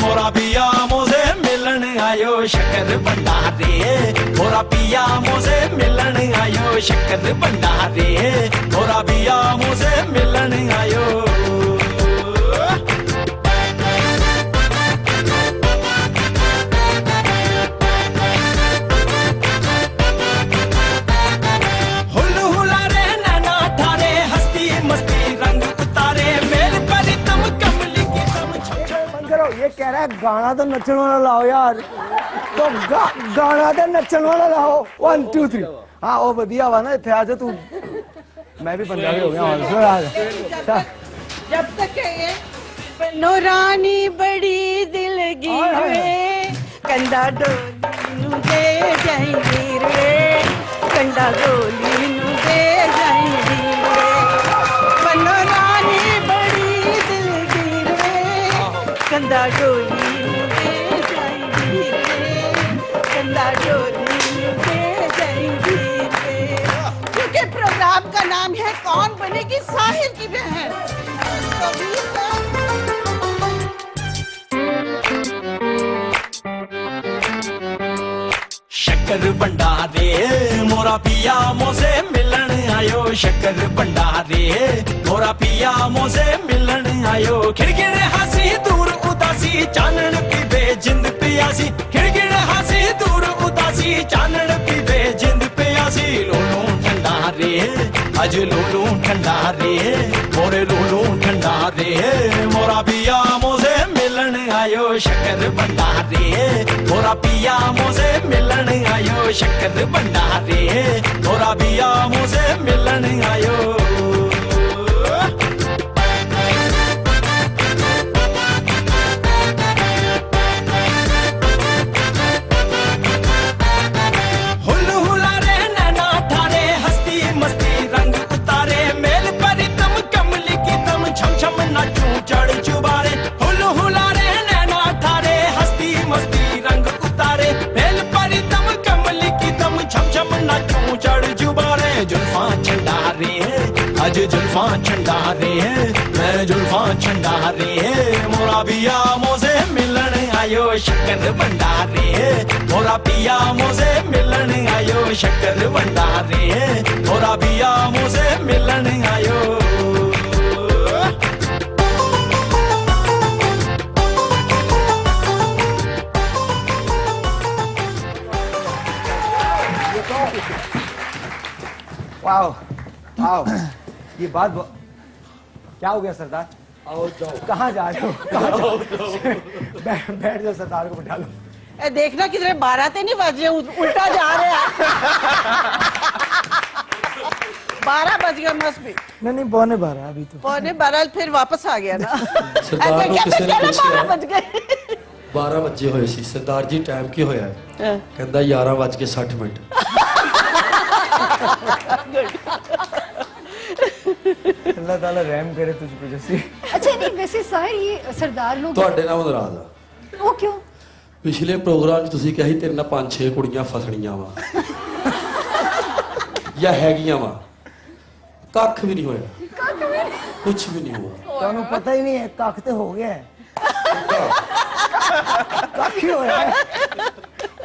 [SPEAKER 6] मोरा पिया मोसे मिलन आयो। शक्कर भंडारे मोरा पिया मोसे मिलन आयो, शक्कर भंडारे मोरा पिया मोसे मिलन आयो। हुल्लू हुलारे नैना ठारे हस्ती मस्ती रंग उतारे, मेल पर तम कमली की तम
[SPEAKER 1] बंद करो, ये कह रहा है गाना तो नचने वाला लाओ यार, तो गाना तो नचने वाला लाओ। 1 2 3 हाँ वो बढ़िया हुआ ना, थे आज तू, मैं भी पंजाबी हो गया।
[SPEAKER 8] जब तक ये बनो रानी बड़ी दिलगीर वे, कंधा डोली नू दे जाएंगी रे, कंधा डोली नू दे जाएंगी रे। बनो रानी बड़ी दिलगीर वे, कंधा डोली नू दे जाएंगी रे, कंधा डोली नू दे जाएंगी रे। क्योंकि प्रोग्राम का नाम है कौन बनेगी साहिर की बहन।
[SPEAKER 6] शक्कर भंडारे मोरा पिया मोसे मिलन आयो, शक्कर भंडारे मोरा पिया मोसे मिलन आयो। खिड़खिड़ हंसी दूर उदासी चानन पीबे जिंद पियासी, खिड़खिड़ हंसी दूर उदासी चानन पीबे जिंद पियासी। लोलू ठंडा रे अज लोलू ठंडा रे, मोरे लोलू ठंडा रे मोरा पिया मोसे मिलन आयो। शक्कर भंडारे मोरा पिया मोसे मिलन आयो, शक्कर भंडारे मोरा पिया मोसे मिलन आयो। हुल्लू हुलारे नैना ठारे हस्ती मस्ती रंग उतारे, मेल पर तम कमली की तम छम छम नाचू चढ़ चुबारे। हुल्लू हुलारे नैना ठारे हस्ती मस्ती रंग उतारे, मेल पर तम कमली की तम छम छम नाचू चढ़ चुबारे। जुल्फां छंडा रे अज जुल्फां छंडा रे, मैं जुल्फां छंडा रे मोरा पिया मोसे मिलन आयो। शक्कर भंडारे मोरा पिया मोसे मिलन आयो, शक्कर भंडारे मोरा पिया मोसे मिलन आयो।
[SPEAKER 1] वाओ वाओ, ये बात क्या हो गया सरदार?
[SPEAKER 7] आओ जाओ,
[SPEAKER 1] कहाँ जा रहे हो? बैठ जाओ, सरदार को बैठा लो।
[SPEAKER 8] ए देखना किधरे 12 ते नहीं बज रहे, उल्टा जा रहे हैं। 12 बज गए मस्त भी।
[SPEAKER 1] नहीं 12:15 अभी तो।
[SPEAKER 8] 12:15 फिर वापस आ गया ना।
[SPEAKER 7] सरदार को किसी ने पूछा
[SPEAKER 8] 12 बज गए।
[SPEAKER 7] 12 ਵਜੇ ਹੋਏ ਸੀ। ਸਰਦਾਰ ਜੀ ਟਾਈਮ ਕੀ ਹੋਇਆ ਹੈ? ਕਹਿੰਦਾ 11:60
[SPEAKER 1] अल्लाह ताला रहम करे तुझ पे जैसी।
[SPEAKER 3] अच्छा नहीं, वैसे साहिर ये सरदार लोग
[SPEAKER 7] ਤੁਹਾਡੇ ਨਾਲ ਨਾਰਾਜ਼ ਆ।
[SPEAKER 3] वो क्यों?
[SPEAKER 7] ਪਿਛਲੇ ਪ੍ਰੋਗਰਾਮ 'ਚ ਤੁਸੀਂ ਕਿਹਾ ਸੀ ਤੇਰੇ ਨਾਲ 5-6 ਕੁੜੀਆਂ ਫਸਣੀਆਂ ਵਾ ਜਾਂ ਹੈਗੀਆਂ ਵਾ, ਕੱਖ ਵੀ ਨਹੀਂ ਹੋਇਆ, ਕੁਝ ਵੀ ਨਹੀਂ ਹੋਇਆ।
[SPEAKER 1] ਤੁਹਾਨੂੰ ਪਤਾ ਹੀ ਨਹੀਂ ਹੈ, ਕੱਖ ਤੇ ਹੋ ਗਿਆ ਹੈ। ਕੱਖ ਹੀ ਹੋਇਆ ਹੈ,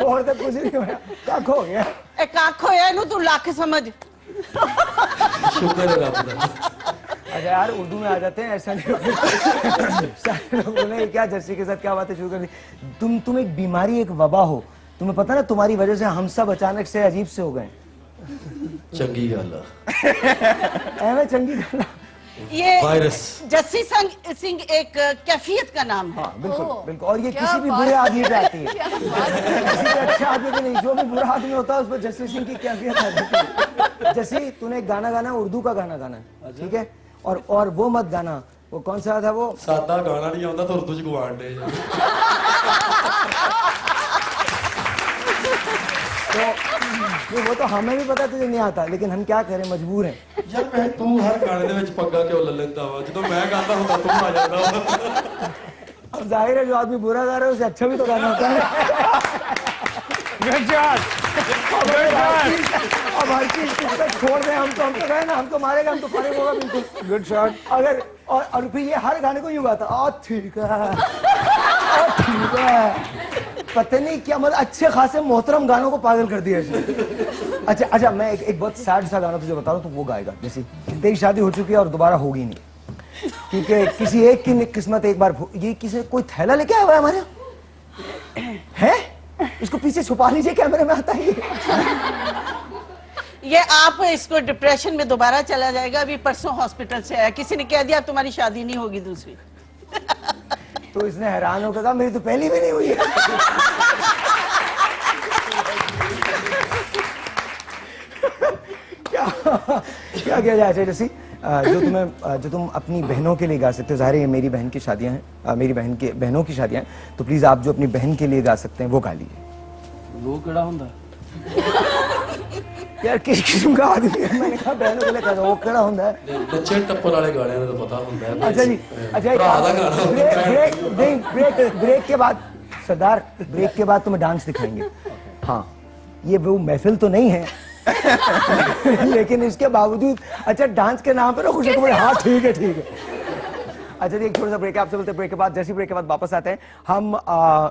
[SPEAKER 1] ਹੋਰ ਤਾਂ ਕੁਝ ਨਹੀਂ ਹੋਇਆ, ਕੱਖ ਹੋ ਗਿਆ।
[SPEAKER 8] ए काख होया नु तू लख समझ।
[SPEAKER 7] ਸ਼ੁਕਰ ਹੈ ਰੱਬ ਦਾ।
[SPEAKER 1] अच्छा यार उर्दू में आ जाते हैं, ऐसा नहीं सारे लोग बोले क्या जस्सी के साथ क्या बातें शुरू कर दी। तुम एक बीमारी, एक वबा हो, तुम्हें पता ना तुम्हारी वजह से हम सब अचानक से अजीब से हो गए।
[SPEAKER 7] चंगी गल
[SPEAKER 1] चंगी गल
[SPEAKER 8] ये
[SPEAKER 7] वायरस।
[SPEAKER 8] जस्सी सिंह एक कैफियत का नाम है।
[SPEAKER 1] हाँ बिल्कुल बिल्कुल, और ये
[SPEAKER 3] क्या
[SPEAKER 1] किसी भी
[SPEAKER 3] बात
[SPEAKER 1] बुरे आदमी पे आती है,
[SPEAKER 3] क्या बात
[SPEAKER 1] किसी भी अच्छे आदमी पे नहीं, जो भी बुरा आदमी होता है उस पर जस्सी सिंह की कैफियत आ जाती है। जस्सी तूने एक गाना गाना, उर्दू का गाना गाना है, ठीक है, और वो मत गाना, वो कौन सा था वो,
[SPEAKER 7] सादा गाना नहीं आता तो उर्दू च गवान दे।
[SPEAKER 1] तो वो तो हमें भी पता तुझे नहीं आता, लेकिन हम क्या करें, मजबूर हैं।
[SPEAKER 7] यार मैं तू हर गाने ਦੇ ਵਿੱਚ ਪੱਗਾ ਕਿਉਂ ਲੈ ਲੈਂਦਾ ਵਾ ਜਦੋਂ ਮੈਂ ਗਾਉਂਦਾ ਹੁੰਦਾ ਤੂੰ ਆ ਜਾਂਦਾ ਵਾ।
[SPEAKER 1] अब जाहिर है जो आदमी बुरा गा रहा है उसे अच्छा भी तो गाना होता है। अब हर चीज किसको छोड़ दें, हम तो गए ना, हम तो मारेगा, हम तो फारिग होगा बिल्कुल। Good shot. अगर और फिर ये हर गाने को यूं गाता, ठीक है, ठीक है, पता नहीं क्या मतलब, अच्छे खासे मोहतरम गानों को पागल कर दिया इसने। अच्छा मैं एक बहुत सैड सा गाना तुझे बता रहा हूँ, तो वो गाएगा। जैसे तेरी शादी हो चुकी है और दोबारा होगी नहीं, क्योंकि किसी एक की किस्मत एक बार, ये किसी कोई थैला लेके आया हुआ है हमारे हैं, इसको पीछे छुपा लीजिए, कैमरे में आता है
[SPEAKER 8] ये आप इसको डिप्रेशन में दोबारा चला जाएगा। अभी परसों हॉस्पिटल से आया, किसी ने कह दिया तुम्हारी शादी नहीं होगी दूसरी।
[SPEAKER 1] तो इसने हैरान होकर कहा मेरी तो पहली भी नहीं हुई है। क्या किया जाए जैसी जो तुम अपनी बहनों के लिए गा सकते हो, ज़ाहिर है ये मेरी बहन की शादियां हैं, मेरी बहनों की शादियां हैं, तो प्लीज आप जो अपनी बहन के लिए गा सकते हैं वो गा लीजिए।
[SPEAKER 7] वो केड़ा हुंदा
[SPEAKER 1] यार किस किस्म का आदमी है, मैंने कहा बहनों के लिए गा, वो केड़ा होता है।
[SPEAKER 7] नच्चे टप्पन वाले गाने ਦਾ तो पता ਹੁੰਦਾ है।
[SPEAKER 1] अच्छा जी, अच्छा ब्रेक के बाद सरदार, ब्रेक के बाद तुम्हें डांस दिखाएंगे। हाँ ये वो महफिल तो नहीं है लेकिन इसके बावजूद अच्छा डांस के नाम पर ना खुश होकर हाँ ठीक है ठीक है। अच्छा जी एक छोटा सा ब्रेक है, आपसे बोलते हैं ब्रेक के बाद, जैसे ब्रेक के बाद वापस आते हैं हम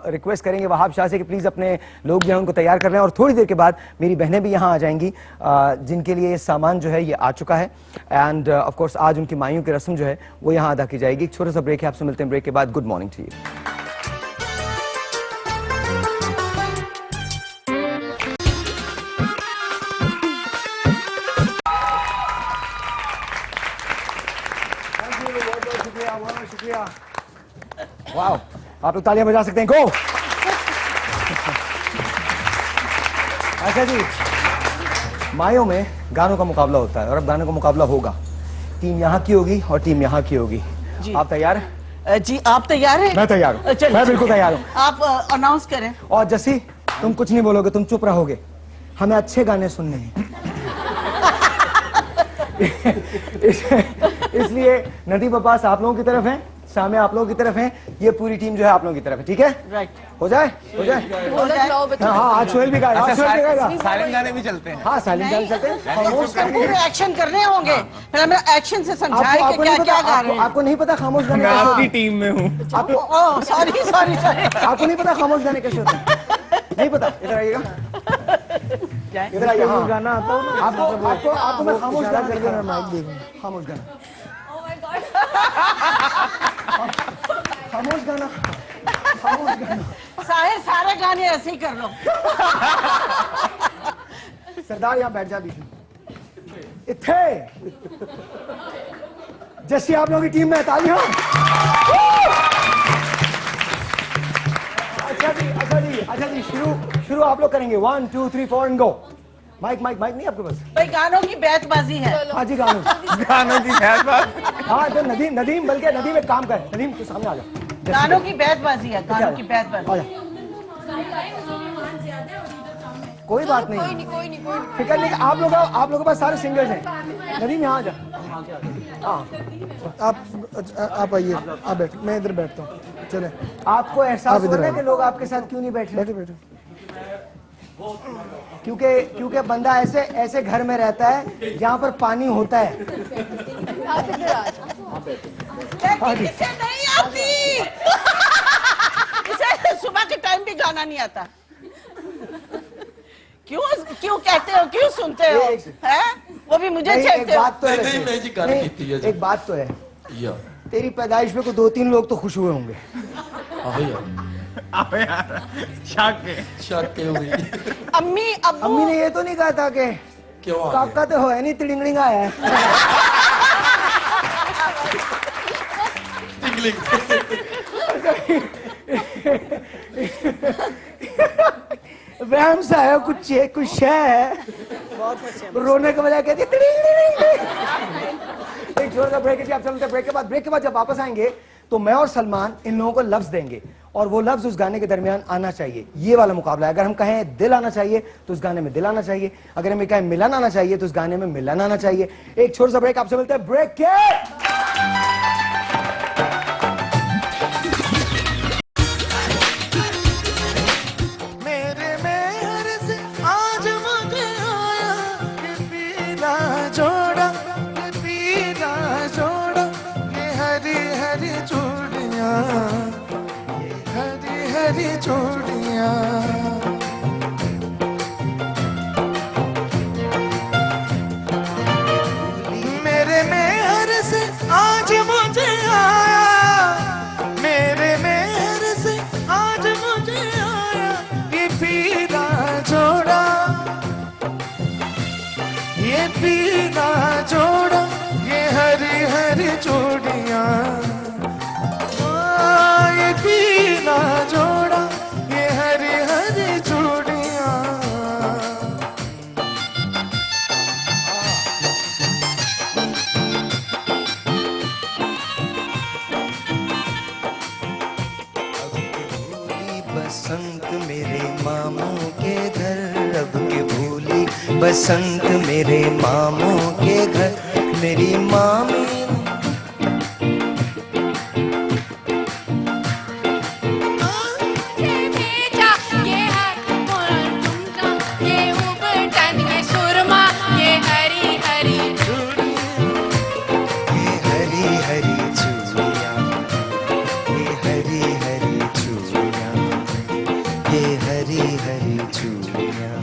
[SPEAKER 1] रिक्वेस्ट करेंगे वहाब शाह से कि प्लीज अपने लोग जो है उनको तैयार कर लें, और थोड़ी देर के बाद मेरी बहनें भी यहाँ आ जाएंगी जिनके लिए ये सामान जो है ये आ चुका है, एंड ऑफ कोर्स आज उनकी माइयों की रस्म जो है वो यहाँ अदा की जाएगी। एक छोटा सा ब्रेक है, आपसे मिलते हैं ब्रेक के बाद। Good morning to you. शुक्रिया, वाह, आप लोग तालियां बजा सकते हैं। गो। अच्छा जी, मायों में गानों का मुकाबला होता है और अब गानों का मुकाबला होगा, टीम यहाँ की होगी और टीम यहाँ की होगी। आप तैयार हैं?
[SPEAKER 8] जी आप तैयार हैं?
[SPEAKER 1] मैं तैयार हूँ, मैं बिल्कुल तैयार हूँ।
[SPEAKER 8] आप अनाउंस करें।
[SPEAKER 1] और जसी तुम कुछ नहीं बोलोगे, तुम चुप रहोगे, हमें अच्छे गाने सुनने हैं। इसलिए नदीम अब्बास आप लोगों की तरफ है, सामे आप लोगों की तरफ है, ये पूरी टीम जो है आप लोगों की तरफ है, ठीक है?
[SPEAKER 8] राइट,
[SPEAKER 1] हो जाए हो जाए। हाँ आज सोहेल भी गाएगा,
[SPEAKER 2] साइलेंट गाने भी चलते हैं।
[SPEAKER 1] हाँ साइलेंट गाने चलते हैं, खामोश
[SPEAKER 8] पूरे एक्शन करने होंगे, फिर हमें एक्शन से समझाएं कि क्या क्या गा रहे हैं।
[SPEAKER 1] आपको नहीं पता खामोश गाने
[SPEAKER 2] मैं
[SPEAKER 1] कैसे होते
[SPEAKER 2] आपकी
[SPEAKER 1] हैं?
[SPEAKER 2] टीम में हूँ।
[SPEAKER 8] सॉरी सॉरी सॉरी,
[SPEAKER 1] आपको नहीं पता खामोश गाने कैसे होते हैं? नहीं पता? इधर आइएगा, इधर आइए। हाँ गाना आता हूँ ना, आपको मैं खामोश गाना कर देना, माइक देखूंगा। खामोश गाना, खामोश गाना, खामोश गाना।
[SPEAKER 8] सारे गाने ऐसे ही कर लो।
[SPEAKER 1] सरदार यहाँ बैठ जा बीच में। इत्थे जैसी आप लोगों की टीम में तालियां। अच्छा जी शुरू आप लोग करेंगे। 1 2 3 4 एंड गो। माइक नहीं आपके पास?
[SPEAKER 8] भाई गानों की बैतबाजी है।
[SPEAKER 1] हाँ जी गानों
[SPEAKER 2] की बैतबाजी।
[SPEAKER 1] हाँ तो नदीम बल्कि नदीम एक काम कर, नदीम के सामने आ जा।
[SPEAKER 8] गानों की बैतबाजी है, गानों की बैतबाजी।
[SPEAKER 1] कोई बात नहीं, फिक्र नहीं, आप लोगों के पास सारे सिंगर्स हैं। नदीम यहाँ आ जा। हाँ
[SPEAKER 4] आप आइए, आप बैठ, मैं इधर बैठता हूँ। चले,
[SPEAKER 1] आपको एहसास हो रहा है कि लोग आपके साथ क्यों नहीं बैठ रहे?
[SPEAKER 4] बैठे।
[SPEAKER 1] क्योंकि बंदा ऐसे घर में रहता है जहाँ पर पानी होता है।
[SPEAKER 8] इसे नहीं आती। इसे सुबह के टाइम भी गाना नहीं आता। क्यों क्यों कहते हो, क्यों सुनते हो, हैं? वो भी मुझे
[SPEAKER 1] नहीं, एक
[SPEAKER 8] छेड़ते हो।
[SPEAKER 1] बात तो है
[SPEAKER 7] नहीं, नहीं जी, गाली
[SPEAKER 1] नहीं,
[SPEAKER 7] कीती है जी।
[SPEAKER 1] एक बात तो है,
[SPEAKER 7] या
[SPEAKER 1] तेरी पैदाइश में को 2-3 लोग तो खुश हुए होंगे।
[SPEAKER 7] हाँ यार,
[SPEAKER 2] अबे यार शक है।
[SPEAKER 7] शक क्यों हुई?
[SPEAKER 8] अम्मी अब्बू
[SPEAKER 1] अम्मी ने ये तो नहीं कहा था कि
[SPEAKER 7] क्यों आ
[SPEAKER 1] काका तो हो नहीं तिड़िंगड़िंग आया है। वहम सा है, कुछ है, रोने के बजाय कहती है तिड़िंगड़िंग। एक छोटा सा ब्रेक है, आप चलते ब्रेक के बाद जब वापस आएंगे तो मैं और सलमान इन लोगों को लफ्ज देंगे और वो लफ्ज उस गाने के दरमियान आना चाहिए। ये वाला मुकाबला है। अगर हम कहें दिल आना चाहिए तो उस गाने में दिल आना चाहिए, अगर हमें कहें मिलन आना चाहिए तो उस गाने में मिलन आना चाहिए। एक छोटा सा ब्रेक, आपसे मिलते हैं ब्रेक के।
[SPEAKER 5] मेरे मेहर से आज मुझे आया ये पीला जोड़ा, ये पीला जोड़ा, ये हरी हरी चूड़ियाँ, ये हरी हरी चूड़ियाँ। मेरे मेहर से आज मुझे आया, मेरे मेहर से आज मुझे आया ये पीला जोड़ा, ये पीला जोड़ा, ये हरी हरी चूड़ियाँ, ये पीला जोड़ा, ये हरी हरी चूड़ियाँ।
[SPEAKER 9] भूली बसंत मेरे मामों के घर, अब के भूली बसंत मेरे मामों के घर, मेरी मामी ये हरी हरी चूड़ियाँ, ये हरी हरी चूड़ियाँ, ये हरी हरी चूड़ियाँ।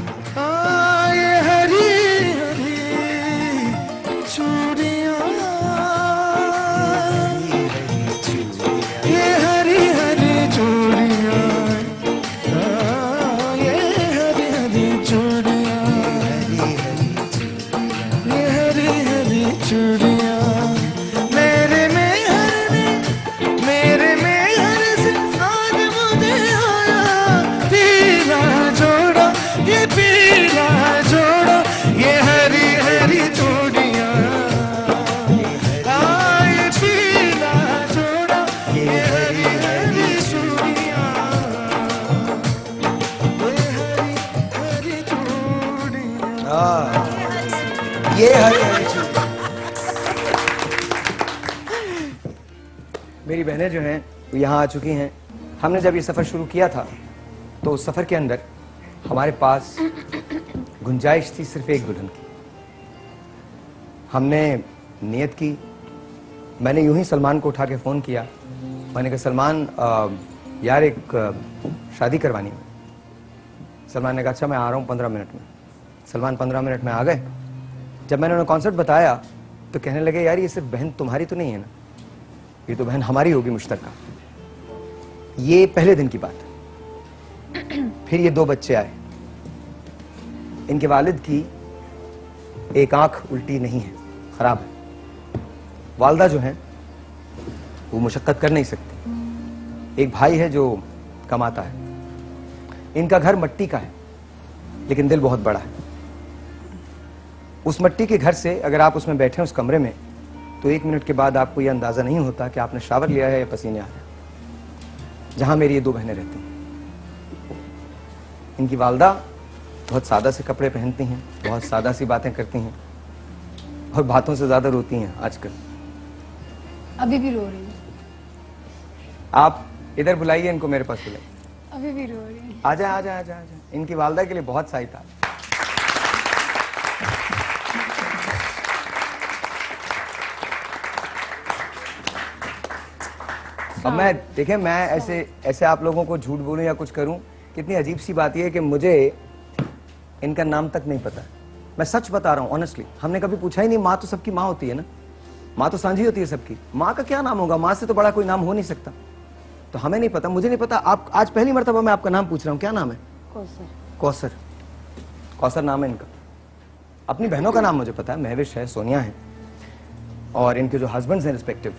[SPEAKER 5] ये हरी हरी चूड़ियाँ, ये हरी हरी चूड़ियाँ, ये हरी हरी चूड़ियाँ, ये हरी हरी चूड़ियाँ। मेरे मेहर से आज मुझे आया पीला जोड़ा, ये पीला जोड़ा, ये हरी हरी चूड़ियाँ, ये पीला जोड़ा, ये हरी हरी चूड़ियाँ, ये हरी हरी चूड़ियाँ।
[SPEAKER 1] ये हरी हरी चूड़ियाँ। मेरी बहनें जो हैं वो यहाँ आ चुकी हैं। हमने जब ये सफ़र शुरू किया था तो उस सफ़र के अंदर हमारे पास गुंजाइश थी सिर्फ एक दुल्हन की। हमने नियत की, मैंने यूं ही सलमान को उठा के फ़ोन किया, मैंने कहा सलमान यार एक शादी करवानी है। सलमान ने कहा अच्छा मैं आ रहा हूँ 15 मिनट में। सलमान 15 मिनट में आ गए। जब मैंने उन्हें कॉन्सेप्ट बताया तो कहने लगे यार ये सिर्फ बहन तुम्हारी तो नहीं है ना, ये तो बहन हमारी होगी मुश्तरका। ये पहले दिन की बात है। फिर ये 2 बच्चे आए। इनके वालिद की एक आंख उल्टी नहीं है, खराब है। वालदा जो है वो मुशक्कत कर नहीं सकती। एक भाई है जो कमाता है। इनका घर मट्टी का है लेकिन दिल बहुत बड़ा है। उस मट्टी के घर से अगर आप उसमें बैठे उस कमरे में तो 1 मिनट के बाद आपको यह अंदाजा नहीं होता कि आपने शावर लिया है या पसीने आ रहे हैं। जहां मेरी ये 2 बहनें रहती हैं, इनकी वालदा बहुत सादा से कपड़े पहनती हैं, बहुत सादा सी बातें करती हैं और बातों से ज्यादा रोती हैं आजकल।
[SPEAKER 3] अभी भी रो रही है,
[SPEAKER 1] आप इधर बुलाइए इनको, मेरे पास बुलाइए।
[SPEAKER 3] अभी भी रो रही है।
[SPEAKER 1] आजा आजा आजा आजा। इनकी वालदा के लिए बहुत सही था। अब मैं देखें, मैं ऐसे आप लोगों को झूठ बोलूं या कुछ करूं, कितनी अजीब सी बात यह है कि मुझे इनका नाम तक नहीं पता है। मैं सच बता रहा हूँ ऑनेस्टली, हमने कभी पूछा ही नहीं। माँ तो सबकी माँ होती है ना, माँ तो सांझी होती है सबकी। माँ का क्या नाम होगा, माँ से तो बड़ा कोई नाम हो नहीं सकता। तो हमें नहीं पता, मुझे नहीं पता। आप आज पहली मर्तबा मैं आपका नाम पूछ रहा हूँ, क्या नाम है?
[SPEAKER 3] कौसर।
[SPEAKER 1] कौसर। कौसर नाम है इनका। अपनी बहनों का नाम मुझे पता है, महविश है, सोनिया है, और इनके जो हस्बैंड्स हैं रिस्पेक्टिव,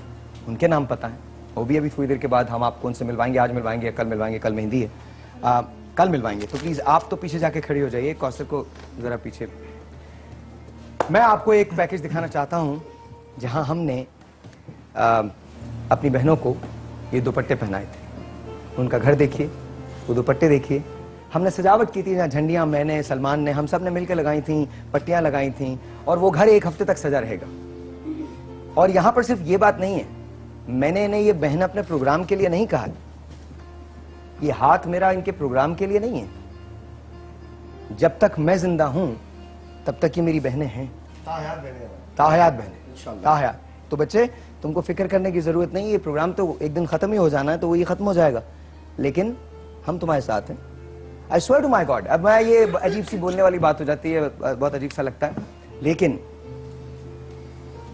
[SPEAKER 1] उनके नाम पता है। वो भी अभी थोड़ी देर के बाद हम आपको उनसे मिलवाएंगे। आज मिलवाएंगे या कल मिलवाएंगे, कल मेहंदी है, कल मिलवाएंगे। तो प्लीज आप तो पीछे जाके खड़ी हो जाइए, कौसर को जरा पीछे। मैं आपको एक पैकेज दिखाना चाहता हूं जहां हमने अपनी बहनों को ये दुपट्टे पहनाए थे। उनका घर देखिए, वो दुपट्टे देखिए। हमने सजावट की थी, जहाँ झंडियां मैंने, सलमान ने, हम सब ने मिलकर लगाई थी, पट्टियां लगाई थी, और वो घर 1 हफ्ते तक सजा रहेगा। और यहां पर सिर्फ ये बात नहीं है, मैंने इन्हें ये बहन अपने प्रोग्राम के लिए नहीं कहा, ये हाथ मेरा इनके प्रोग्राम के लिए नहीं है। जब तक मैं जिंदा हूं तब तक ये मेरी बहनें हैं, ताहयात बहनें, ताहयात। तो बच्चे, तुमको फिक्र करने की जरूरत नहीं, ये प्रोग्राम तो एक दिन खत्म ही हो जाना है, तो वो ये खत्म हो जाएगा, लेकिन हम तुम्हारे साथ हैं। I swear to my God. अब मैं ये अजीब सी बोलने वाली बात हो जाती है, बहुत अजीब सा लगता है, लेकिन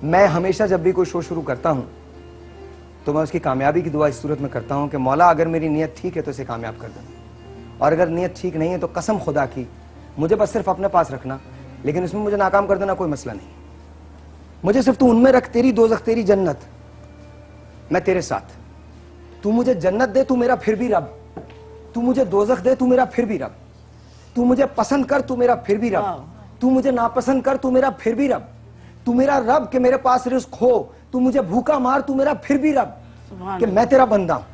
[SPEAKER 1] मैं हमेशा जब भी कोई शो शुरू करता हूं तो मैं उसकी कामयाबी की दुआ इस सूरत में करता हूं कि मौला अगर मेरी नीयत ठीक है तो इसे कामयाब कर देना, और अगर नीयत ठीक नहीं है तो कसम खुदा की मुझे बस सिर्फ अपने पास रखना, लेकिन इसमें मुझे नाकाम कर देना कोई मसला नहीं। मुझे सिर्फ तू उनमें रख, तेरी दोज़ख तेरी जन्नत, मैं तेरे साथ। तू मुझे जन्नत दे, तू मेरा फिर भी रब। तू मुझे दोज़ख दे, तू मेरा फिर भी रब। तू मुझे पसंद कर, तू मेरा फिर भी रब। तू मुझे नापसंद कर, तू मेरा फिर भी रब। तू मेरा रब कि मेरे पास रिज़्क हो, तू मुझे भूखा मार, तू मेरा फिर भी रब, कि मैं तेरा बंदा हूं,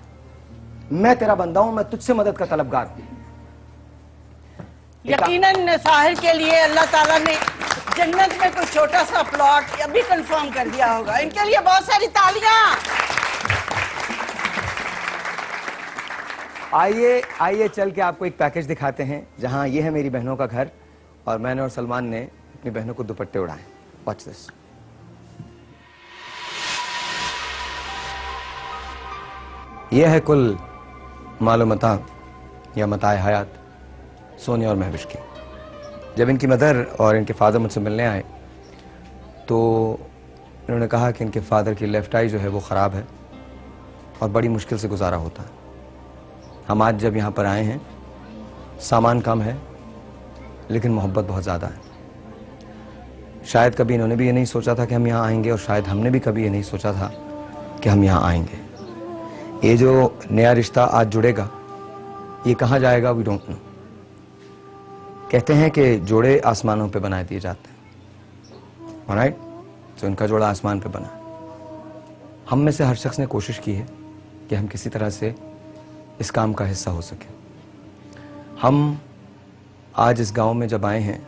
[SPEAKER 1] मैं तेरा बंदा हूं, मैं तुझसे मदद का तलबगार हूं।
[SPEAKER 8] यकीनन साहिर के लिए अल्लाह ताला ने जन्नत में कुछ छोटा सा प्लॉट अभी कंफर्म कर दिया होगा। इनके लिए बहुत सारी तालियां।
[SPEAKER 1] आइए आइए चल के आपको एक पैकेज दिखाते हैं, जहां ये है मेरी बहनों का घर, और मैंने और सलमान ने अपनी बहनों को दुपट्टे उड़ाए। Watch this. यह है कुल मालो मता या मताए हयात सोनिया और महविश की। जब इनकी मदर और इनके फादर मुझसे मिलने आए तो इन्होंने कहा कि इनके फादर की लेफ्ट आई जो है वो ख़राब है और बड़ी मुश्किल से गुजारा होता है। हम आज जब यहाँ पर आए हैं, सामान कम है लेकिन मोहब्बत बहुत ज़्यादा है। शायद कभी इन्होंने भी ये नहीं सोचा था कि हम यहाँ आएंगे, और शायद हमने भी कभी ये नहीं सोचा था कि हम यहाँ आएंगे। ये जो नया रिश्ता आज जुड़ेगा, ये कहाँ जाएगा वी डोंट नो। कहते हैं कि जोड़े आसमानों पे बनाए दिए जाते हैं, ऑलराइट? तो इनका जोड़ा आसमान पे बना। हम में से हर शख्स ने कोशिश की है कि हम किसी तरह से इस काम का हिस्सा हो सके। हम आज इस गांव में जब आए हैं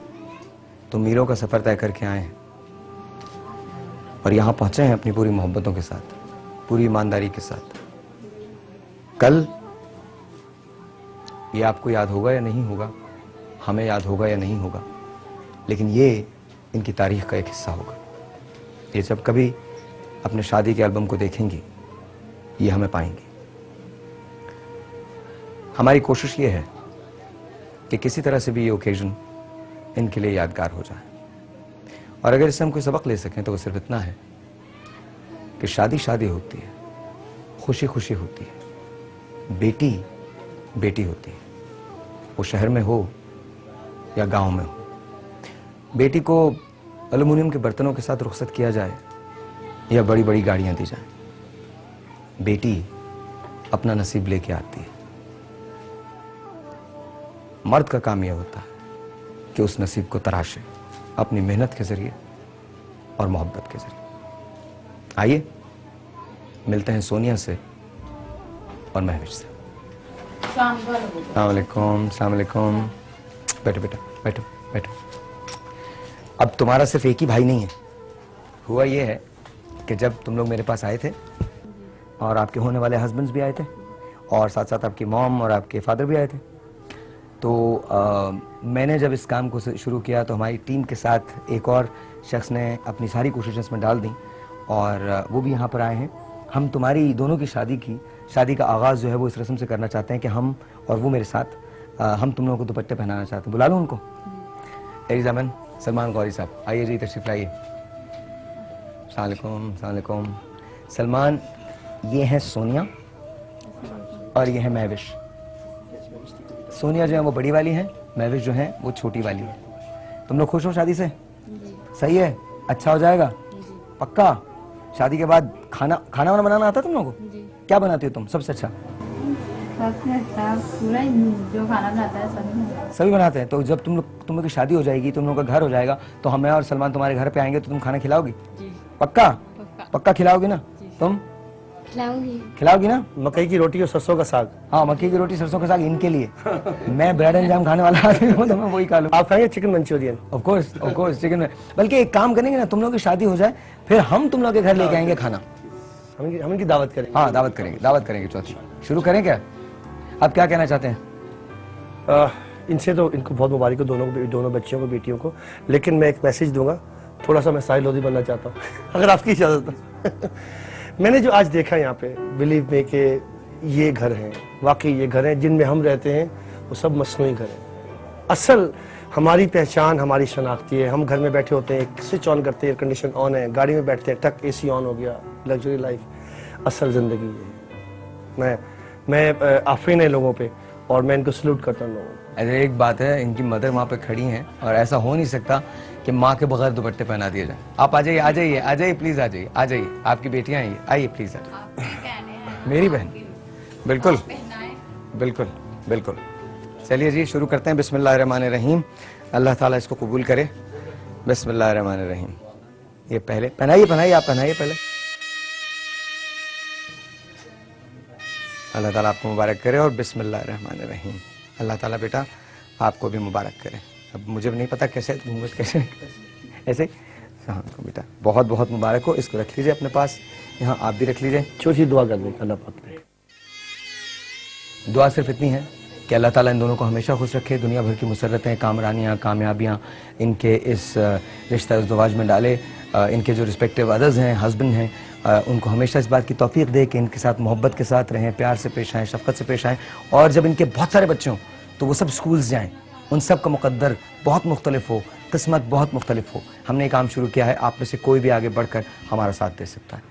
[SPEAKER 1] तो मीलों का सफ़र तय करके आए हैं, और यहाँ पहुँचे हैं अपनी पूरी मोहब्बतों के साथ, पूरी ईमानदारी के साथ। कल ये आपको याद होगा या नहीं होगा, हमें याद होगा या नहीं होगा, लेकिन ये इनकी तारीख का एक हिस्सा होगा। ये जब कभी अपने शादी के एल्बम को देखेंगी, ये हमें पाएंगी। हमारी कोशिश ये है कि किसी तरह से भी ये ओकेजन इनके लिए यादगार हो जाए, और अगर इससे हम कोई सबक ले सकें तो वो सिर्फ इतना है कि शादी शादी होती है, खुशी खुशी होती है, बेटी बेटी होती है, वो शहर में हो या गांव में हो। बेटी को एल्युमिनियम के बर्तनों के साथ रुखसत किया जाए या बड़ी बड़ी गाड़ियां दी जाए, बेटी अपना नसीब लेके आती है। मर्द का काम यह होता है कि उस नसीब को तराशे अपनी मेहनत के जरिए और मोहब्बत के जरिए। आइए मिलते हैं सोनिया से और महविश से। अस्सलाम वालेकुम। बैठो बेटा, बैठो बैठो। अब तुम्हारा सिर्फ एक ही भाई नहीं है। हुआ ये है कि जब तुम लोग मेरे पास आए थे, और आपके होने वाले हस्बैंड्स भी आए थे, और साथ साथ आपकी मॉम और आपके फादर भी आए थे, तो मैंने जब इस काम को शुरू किया तो हमारी टीम के साथ एक और शख्स ने अपनी सारी कोशिशें इसमें डाल दी, और वो भी यहाँ पर आए हैं। हम तुम्हारी दोनों की शादी का आगाज़ जो है वो इस रस्म से करना चाहते हैं कि हम और वो मेरे साथ हम तुम लोगों को दुपट्टे पहनाना चाहते हैं। बुला लो उनको। एलिजामन सलमान गौरी साहब आइए जी, तशरीफ लाइए। अस्सलाम वालेकुम। सलमान, ये है सोनिया और ये है महविश। सोनिया जो है वो बड़ी वाली है, महविश जो है वो छोटी वाली है। तुम लोग खुश हो शादी से? सही है, अच्छा हो जाएगा पक्का? शादी के बाद खाना वाना बनाना आता है तुम लोगों को? क्या बनाती हो तुम सबसे अच्छा?
[SPEAKER 10] सबसे अच्छा पूरा जो खाना बनाता है
[SPEAKER 1] सभी बनाते हैं। तो जब तुम लोग की शादी हो जाएगी, तुम लोगों का घर हो जाएगा, तो हमें और सलमान तुम्हारे घर पे आएंगे तो तुम खाना खिलाओगी? पक्का? पक्का खिलाओगी ना? तुम खिलाओगी ना?
[SPEAKER 7] मकई की रोटी और सरसों का साग।
[SPEAKER 1] हाँ, मक्की की रोटी सरसों का साग इनके लिए। मैं ब्रेड एंड जैम खाने वाला आदमी हूँ, तो मैं वही खा लूँ।
[SPEAKER 7] आप खाएंगे chicken Manchurian?
[SPEAKER 1] Of course chicken में। बल्कि एक काम करेंगे ना, तुम लोग की शादी हो जाए फिर हम तुम लोग के घर लेके आएंगे खाना।
[SPEAKER 7] हम इनकी दावत करेंगे।
[SPEAKER 1] हाँ, दावत करेंगे चौथी। शुरू करें क्या? आप क्या कहना चाहते हैं?
[SPEAKER 7] इनसे तो इनको बहुत मुबारक हो, दोनों बच्चियों को, बेटियों को। लेकिन मैं एक मैसेज दूंगा, थोड़ा सा मैं साहिल लोधी बनना चाहता हूँ अगर आपकी इजाजत हो। मैंने जो आज देखा यहाँ पे, बिलीव में कि ये घर हैं, वाकई ये घर हैं जिनमें हम रहते हैं, वो सब मसनूई घर हैं। असल हमारी पहचान हमारी शनाख्ती है। हम घर में बैठे होते हैं, स्विच ऑन करते हैं, एयर कंडीशन ऑन है, गाड़ी में बैठते हैं, टक AC ऑन हो गया, लग्जरी लाइफ। असल जिंदगी ये है। मैं आफरीन है लोगों पे, और मैं इनको सल्यूट करता हूँ लोगों को।
[SPEAKER 1] अरे एक बात है, इनकी मदर वहाँ पे खड़ी हैं और ऐसा हो नहीं सकता कि माँ के बगैर दुपट्टे पहना दिए जाए। आप आ जाइए प्लीज, आ जाइए। आपकी बेटियां हैं, आइए प्लीज। मेरी बहन, बिल्कुल। चलिए जी, शुरू करते हैं। बिस्मिल्लाहिर्रहमानिर्रहीम। अल्लाह ताला इसको कबूल करे। बिस्मिल्लाहिर्रहमानिर्रहीम। ये पहले पहनाइए, आप पहनाइए पहले। अल्लाह ताला आपको मुबारक करे और बिस्मिल्लाहिर्रहमानिर्रहीम। अल्लाह ताला बेटा आपको भी मुबारक करे। अब मुझे भी नहीं पता कैसे ऐसे। हाँ बेटा, बहुत बहुत मुबारक हो। इसको रख लीजिए अपने पास, यहाँ आप भी रख लीजिए।
[SPEAKER 7] छोटी दुआ कर दें अल्लाह पाक ने।
[SPEAKER 1] दुआ सिर्फ इतनी है कि अल्लाह ताला इन दोनों को हमेशा खुश रखे, दुनिया भर की मुसर्रतें, कामरानियाँ, कामयाबियाँ इनके इस रिश्ता इज़्दिवाज में डाले। इनके जो रिस्पेक्टिव अदर्स हैं, हस्बैंड हैं, उनको हमेशा इस बात की तौफीक दे कि इनके साथ मोहब्बत के साथ रहें, प्यार से पेश आएँ, शफ़क़त से पेश आएँ। और जब इनके बहुत सारे बच्चे हों तो वो सब स्कूल्स जाएँ, उन सब का मुक़द्दर बहुत मुख्तलिफ हो, किस्मत बहुत मुख्तलिफ हो। हमने ये काम शुरू किया है, आप में से कोई भी आगे बढ़कर हमारा साथ दे सकता है।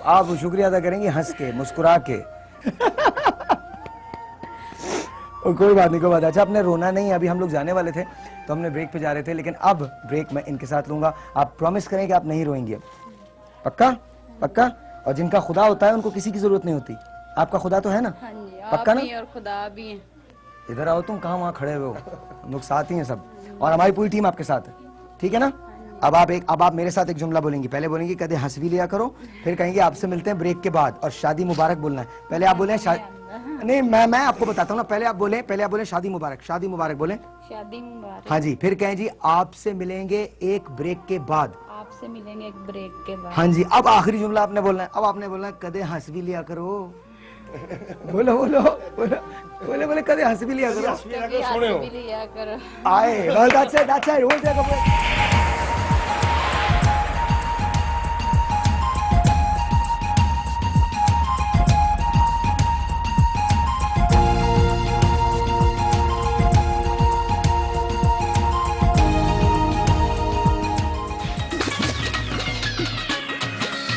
[SPEAKER 1] आप शुक्रिया अदा करेंगे हंस के, मुस्कुरा के। कोई बात नहीं। अच्छा, आपने रोना नहीं। अभी हम लोग जाने वाले थे तो हमने ब्रेक पे जा रहे थे, लेकिन अब ब्रेक मैं इनके साथ लूंगा। आप प्रॉमिस करें कि आप नहीं रोएंगी अब? पक्का? और जिनका खुदा होता है उनको किसी की जरूरत नहीं होती। आपका खुदा तो है ना?
[SPEAKER 10] हाँ जी,
[SPEAKER 1] पक्का ना?
[SPEAKER 10] और खुदा भी है।
[SPEAKER 1] इधर आओ, तुम कहाँ वहाँ खड़े हुए हो? हम लोग साथ ही हैं सब, और हमारी पूरी टीम आपके साथ है, ठीक है ना? अब आप मेरे साथ एक जुमला बोलेंगी। पहले बोलेंगी कदे हंस भी लिया करो, फिर कहेंगे आपसे मिलते हैं ब्रेक के बाद, और शादी मुबारक बोलना है। पहले आप बोले नहीं, मैं आपको बताता हूँ ना। पहले आप बोले शादी मुबारक बोले।
[SPEAKER 10] शादी मुबारक।
[SPEAKER 1] हाँ जी, फिर कहें जी आपसे मिलेंगे एक ब्रेक के बाद।
[SPEAKER 10] आपसे मिलेंगे एक ब्रेक के बाद।
[SPEAKER 1] हाँ जी, अब आखिरी जुमला आपने बोलना है। अब आपने बोलना है कदे हंस भी लिया करो। बोले कदे हंस भी लिया करो।
[SPEAKER 10] कभी हंस भी लिया करो।
[SPEAKER 1] आए, that's it,